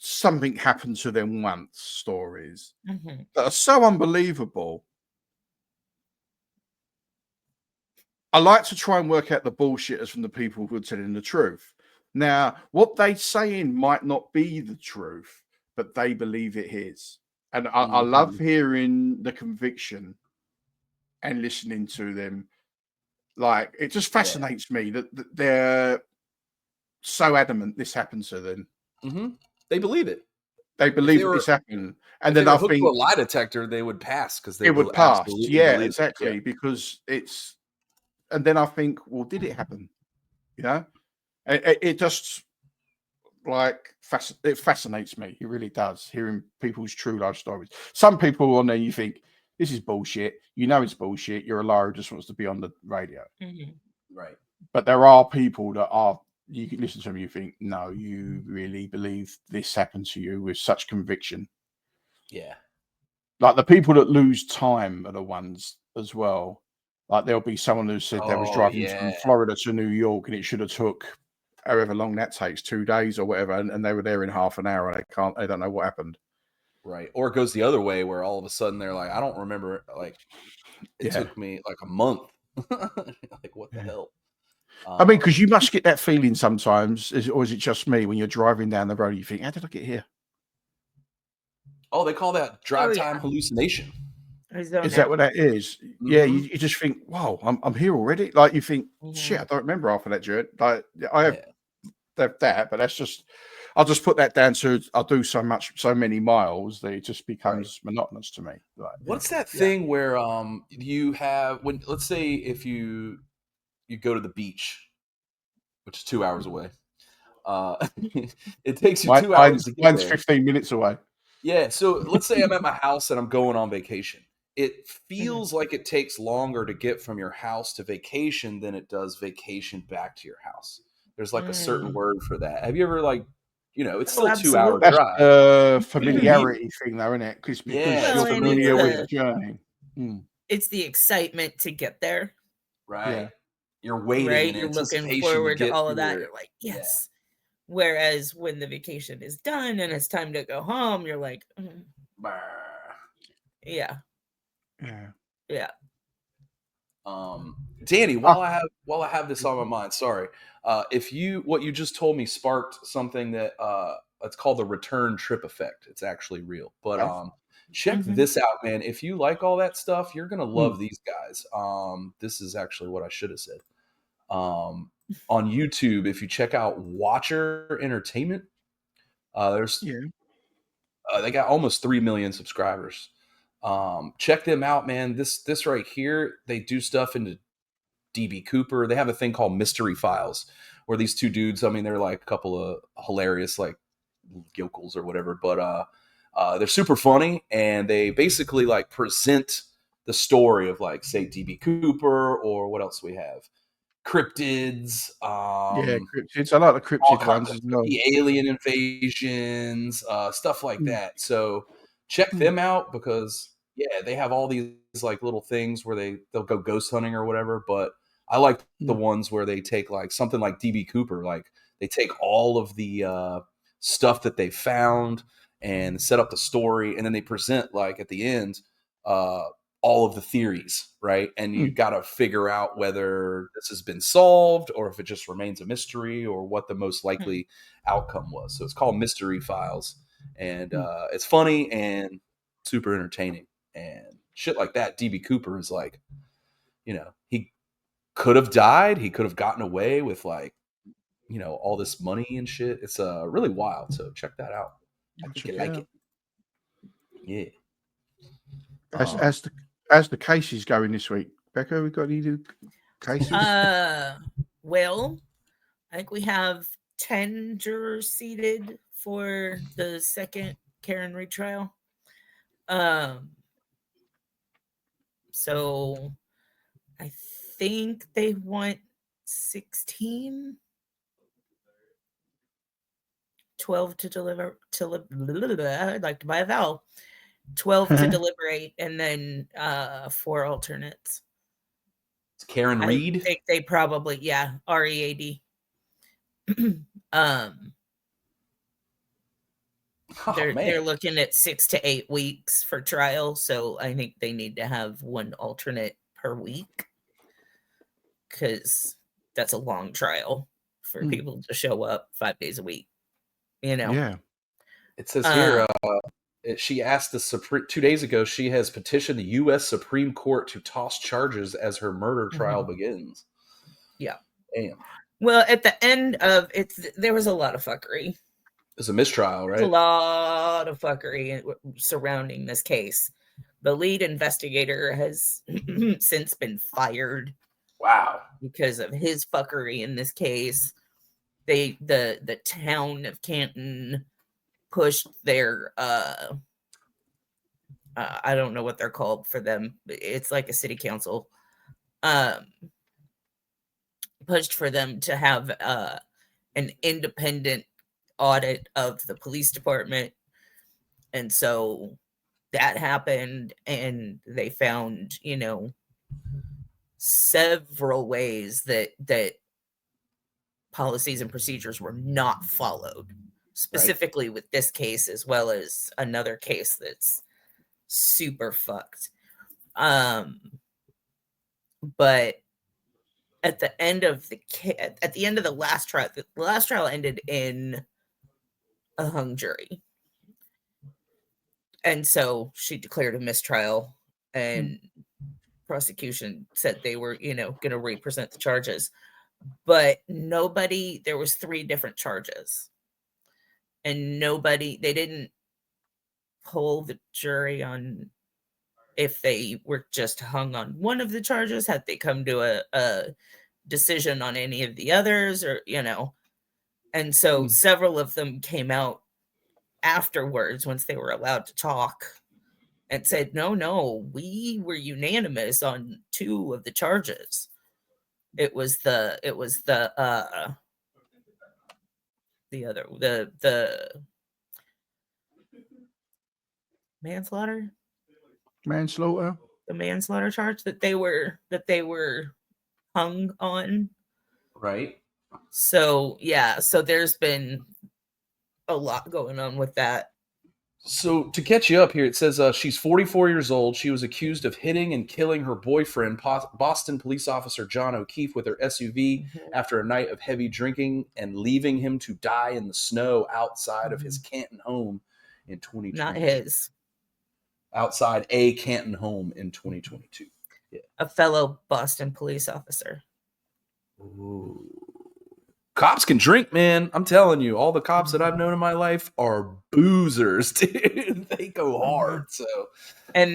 something happened to them once stories Mm-hmm. that are so unbelievable. I like to try and work out the bullshitters from the people who are telling the truth. Now, what they saying might not be the truth, but they believe it is. And I love hearing the conviction and listening to them. Like, it just fascinates me that they're so adamant this happened to them. Mm-hmm. They believe it. They believe that this happened. And if then they were I hooked think to a lie detector, they would pass because they it would pass. absolutely Yeah, believe exactly. it. Yeah. Because it's, and then I think, well, did it happen? You know, it just like it fascinates me. It really does, hearing people's true life stories. Some people on there, you think this is bullshit. You know, it's bullshit. You're a liar who just wants to be on the radio. Mm-hmm. Right. But there are people that are, you can listen to them, you think, no, you really believe this happened to you with such conviction. Yeah. Like the people that lose time are the ones as well. Like there'll be someone who said they was driving from Florida to New York and it should have took however long that takes, 2 days or whatever, and they were there in half an hour and they don't know what happened. Right. Or it goes the other way where all of a sudden they're like, I don't remember, like it took me like a month. Like what the hell? I mean, because you must get that feeling sometimes, or is it just me when you're driving down the road? You think, how did I get here? Oh, they call that drive time hallucination. Is that what that is? Mm-hmm. Yeah, you just think, wow, I'm here already. Like you think, shit, I don't remember half of that journey. Like I have that, but that's just, I'll just put that down to I'll do so many miles that it just becomes monotonous to me. Like, what's that thing where you have when, let's say if you go to the beach, which is 2 hours away. It takes you 2 hours to get mine's there. 15 minutes away. Yeah, so let's say I'm at my house and I'm going on vacation. It feels like it takes longer to get from your house to vacation than it does vacation back to your house. There's like a certain word for that. Have you ever it's still 2 hour That's drive. the familiarity thing, though, isn't it? Because you're familiar familiar with the journey. It's the excitement to get there. Right. Yeah. You're waiting in You're anticipation looking forward to all of that. Here. You're like, yes. Yeah. Whereas when the vacation is done and it's time to go home, you're like, yeah. Danny, while I have this on my mind, sorry. What you just told me sparked something that it's called the return trip effect. It's actually real. But check this out, man. If you like all that stuff, you're gonna love these guys. This is actually what I should have said. On YouTube, if you check out Watcher Entertainment, they got almost 3 million subscribers. Check them out, man. This right here, they do stuff into DB Cooper. They have a thing called Mystery Files, where these two dudes, I mean, they're like a couple of hilarious like yokels or whatever, but they're super funny, and they basically like present the story of like, say, DB Cooper, or what else we have, cryptids. Cryptids. I like the cryptid ones as well. The alien invasions, stuff like that. So check them out, because they have all these like little things where they'll go ghost hunting or whatever. But I like the ones where they take like something like DB Cooper, like they take all of the stuff that they found and set up the story, and then they present like at the end all of the theories, right? And you got to figure out whether this has been solved or if it just remains a mystery, or what the most likely outcome was. So it's called Mystery Files, and it's funny and super entertaining and shit like that. DB Cooper is like, he could have died. He could have gotten away with like, all this money and shit. It's really wild. So check that out. I think you like it. Yeah. As the cases going this week, Becca, we got any new cases? Well, I think we have 10 jurors seated for the second Karen retrial. So I think they want 16, 12 to deliver. I'd like to buy a vowel. 12 to deliberate, and then 4 alternates. It's Karen Reed. I think they probably, READ. Oh, They're man. looking at 6 to 8 weeks for trial, so I think they need to have one alternate per week, because that's a long trial for people to show up 5 days a week. Yeah. It says here, she asked the Supreme 2 days ago. She has petitioned the U.S. Supreme Court to toss charges as her murder trial begins. Yeah. Damn. Well, at the end of it, there was a lot of fuckery. It's a mistrial, right? There's a lot of fuckery surrounding this case. The lead investigator has since been fired. Wow. Because of his fuckery in this case. The town of Canton pushed their I don't know what they're called for them. It's like a city council. Pushed for them to have an independent audit of the police department. And so that happened, and they found, several ways that policies and procedures were not followed, specifically with this case, as well as another case that's super fucked. But at the end of the last trial ended in a hung jury. And so she declared a mistrial, and prosecution said they were, going to represent the charges. But there was 3 different charges. And they didn't poll the jury on if they were just hung on one of the charges, had they come to a decision on any of the others, or, And so several of them came out afterwards, once they were allowed to talk, and said, no, we were unanimous on 2 of the charges. It was the manslaughter. The manslaughter charge that they were hung on. Right. So yeah, so there's been a lot going on with that. So to catch you up here, it says she's 44 years old. She was accused of hitting and killing her boyfriend, Boston police officer John O'Keefe, with her SUV after a night of heavy drinking and leaving him to die in the snow outside of his Canton home in 2022. Not his. Outside a Canton home in 2022. Yeah. A fellow Boston police officer. Ooh. Cops can drink, man. I'm telling you, all the cops that I've known in my life are boozers, dude. They go hard. So, they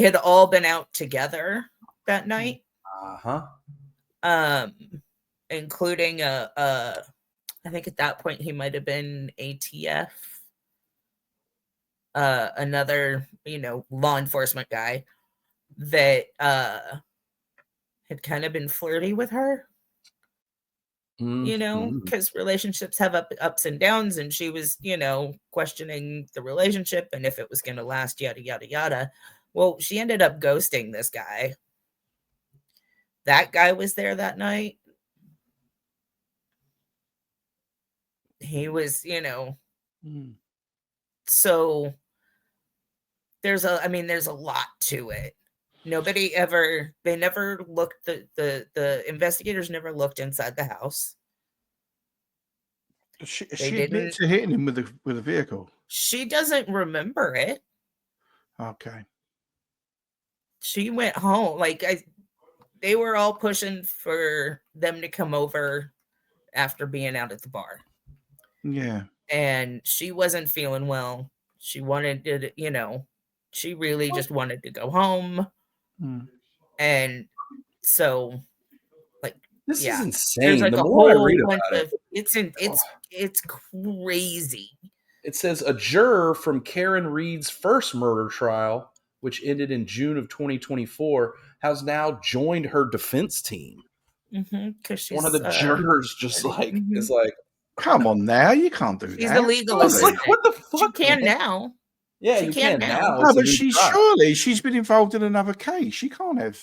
had all been out together that night. Including I think at that point he might have been ATF. Another, law enforcement guy that had kind of been flirty with her, because relationships have ups and downs, and she was, questioning the relationship and if it was going to last, yada, yada, yada. Well, she ended up ghosting this guy. That guy was there that night. He was, so there's a lot to it. The investigators never looked inside the house. She admits to hitting him with a vehicle. She doesn't remember it. Okay. She went home. They were all pushing for them to come over after being out at the bar. Yeah. And she wasn't feeling well. She wanted to, she really just wanted to go home. And so, this is insane. There's the a more I whole read bunch about of it's crazy. It says a juror from Karen Reed's first murder trial, which ended in June of 2024, has now joined her defense team. Because she's one of the jurors is like, come on now, you can't do that. She's the legal assistant. What the fuck? She can now. Yeah, she you can now. now. No, but she's been involved in another case. She can't.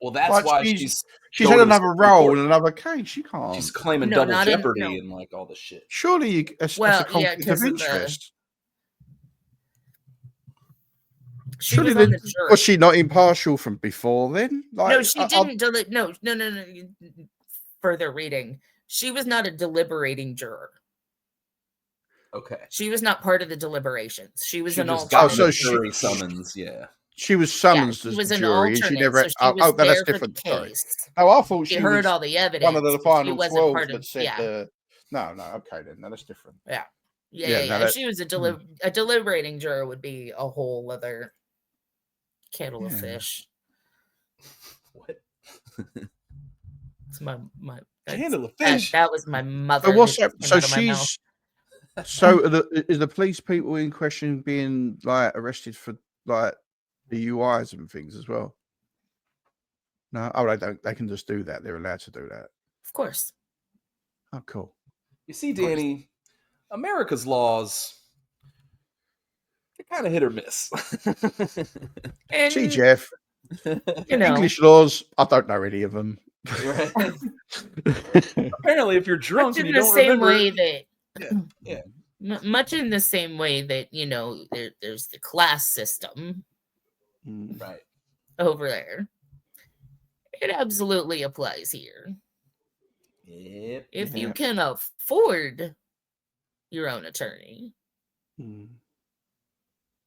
Well, that's Like, why she's going had to the another Supreme role Court. in another case. She can't. She's claiming No, double not in- jeopardy no. and like all this shit. Surely that's Well, a conflict because of of the interest. she Surely was on the jury. was she not impartial from before then? Like, No, she didn't. No. Further reading, she was not a deliberating juror. Okay. She was not part of the deliberations. She was an just alternate. got the jury summons. Yeah. She was summoned She as was the an jury, and she alternate, never. so she was that's there for the different. Sorry. case. Oh, I thought She she heard was all the evidence. one of the but final she wasn't 12 part of, that said the. No, okay then. No, that's different. Yeah. No, If she was a deliberating juror, would be a whole other kettle of fish. What? It's my Candle of fish. That was my mother. So what's that? Came So out of my mouth. she's. So is the police people in question being like arrested for like DUIs and things as well? No, they don't. They can just do that. They're allowed to do that. Of course. Oh, cool. You see, Danny, America's laws, they're kind of hit or miss. And, See, Jeff, you know, English laws, I don't know any of them. Right? Apparently, if you're drunk much and in you the don't same remember, way that yeah. Much in the same way that, you know, there's the class system Right. over there. It absolutely applies here. Yep. If you can afford your own attorney,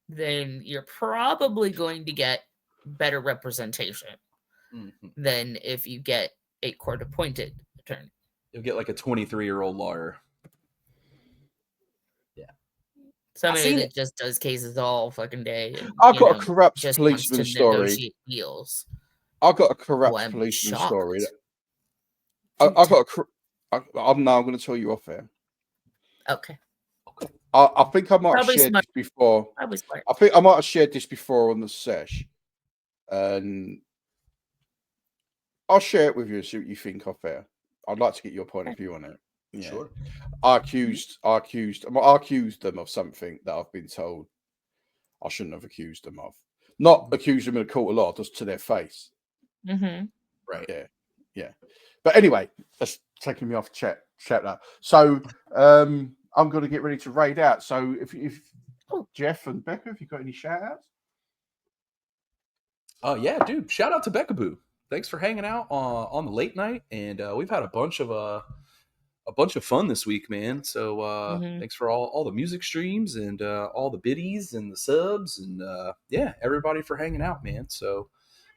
then you're probably going to get better representation than if you get a court-appointed attorney. You'll get like a 23-year-old lawyer. Yeah. Somebody that just does cases all fucking day. And, I've got a corrupt just policeman wants to story. negotiate deals. I've got a corrupt policeman story. I'm going to tell you off air. Okay. I think I might have shared this before. I think I might have shared this before on the sesh. And I'll share it with you and see what you think off air. I'd like to get your point of view on it. Yeah. Sure. I accused them of something that I've been told I shouldn't have accused them of. Not accused them in a court of law, just to their face. Right. Yeah. But anyway, that's taking me off chat now. So I'm going to get ready to raid out. So if Jeff and Becca, have you got any shout outs? Oh yeah, dude. Shout out to Becca Boo. Thanks for hanging out on the late night. And we've had a bunch of fun this week, man. So thanks for all the music streams and all the biddies and the subs and everybody for hanging out, man. So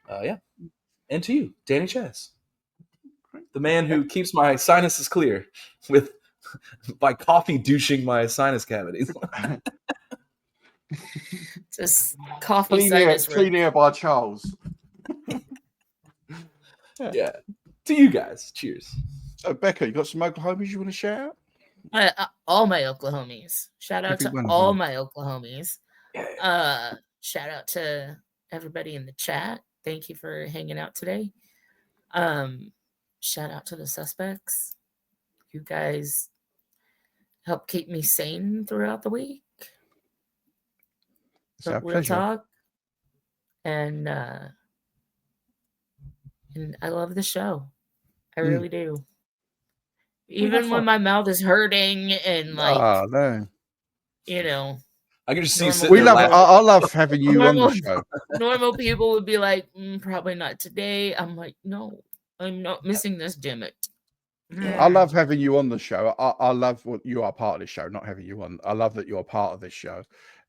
and to you, Danny Chaz, the man who keeps my sinuses clear by coffee douching my sinus cavities. Just coffee sinus. Clean air by Charles. Yeah. To you guys. Cheers. So, Becca, you got some Oklahomies you want to share out? All my Oklahomies. Shout out to all my Oklahomies. Shout out to everybody in the chat. Thank you for hanging out today. Shout out to the suspects. You guys help keep me sane throughout the week. Real talk. And I love the show. I really do. Even when my mouth is hurting and you know, I can just see you sitting there laughing. I love having you on the show. Normal people would be like, probably not today. I'm like, no, I'm not missing this, damn it. I love having you on the show. I love what you are part of the show, not having you on. I love that you're part of this show,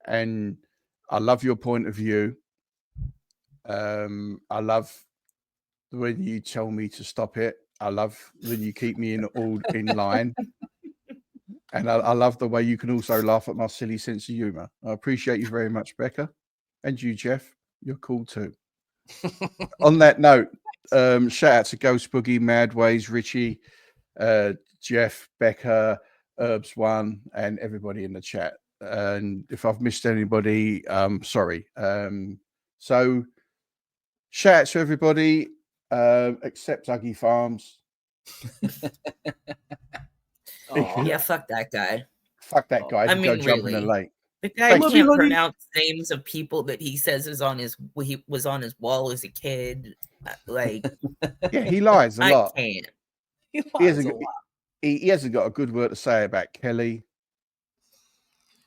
and I love your point of view. I love when you tell me to stop it. I love when you keep me in line, and I love the way you can also laugh at my silly sense of humor. I appreciate you very much, Becca, and you, Jeff. You're cool too. On that note, shout out to Ghost Boogie, Madways, Richie, Jeff, Becca, Herbs One, and everybody in the chat. And if I've missed anybody, sorry. So shout out to everybody, except Uggy Farms. Yeah, fuck that guy. Fuck that guy. I mean, go jump in the lake. The guy Thank you, can't honey. pronounce names of people that he says he was on his wall as a kid. Like, Yeah, he lies a I lot. can't. He He lies hasn't, a lot. he hasn't got a good word to say about Kelly.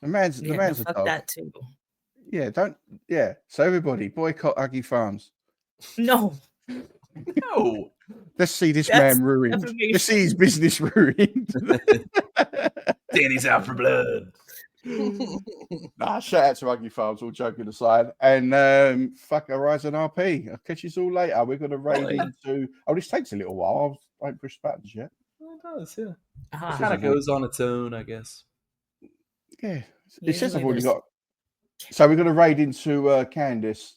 The man's Yeah, no, a fuck dog. that too. Yeah, don't. Yeah. So everybody boycott Uggy Farms. No, No. Let's see this That's man ruined. Let's see his defamation. business ruined. Danny's out for blood. Nah, shout out to Ugly Farms, all joking aside. And fuck Horizon RP. I'll catch you all later. We're going to raid Right. into. Oh, this takes a little while. I haven't pushed buttons yet. It does, yeah. Ah, Kind of goes on its own, I guess. Yeah. It says I've usually already there's- got. So we're going to raid into Candace.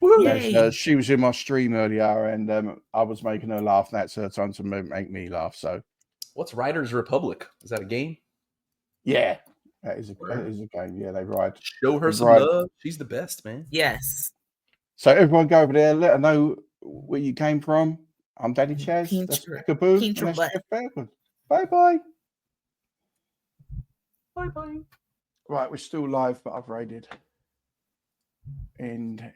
Yay. As, she was in my stream earlier and I was making her laugh. And that's her time to make me laugh. So, What's Riders Republic? Is that a game? yeah. That is a game. Yeah, they ride. Show her They some ride. love. She's the best, man. Yes. So everyone go over there. Let her know where you came from. I'm Danny Chaz. Pinch That's her- Peekaboo. pinch And her that's butt. Jeff Fairwood. Bye-bye. Bye-bye. Right, we're still live, but I've raided. And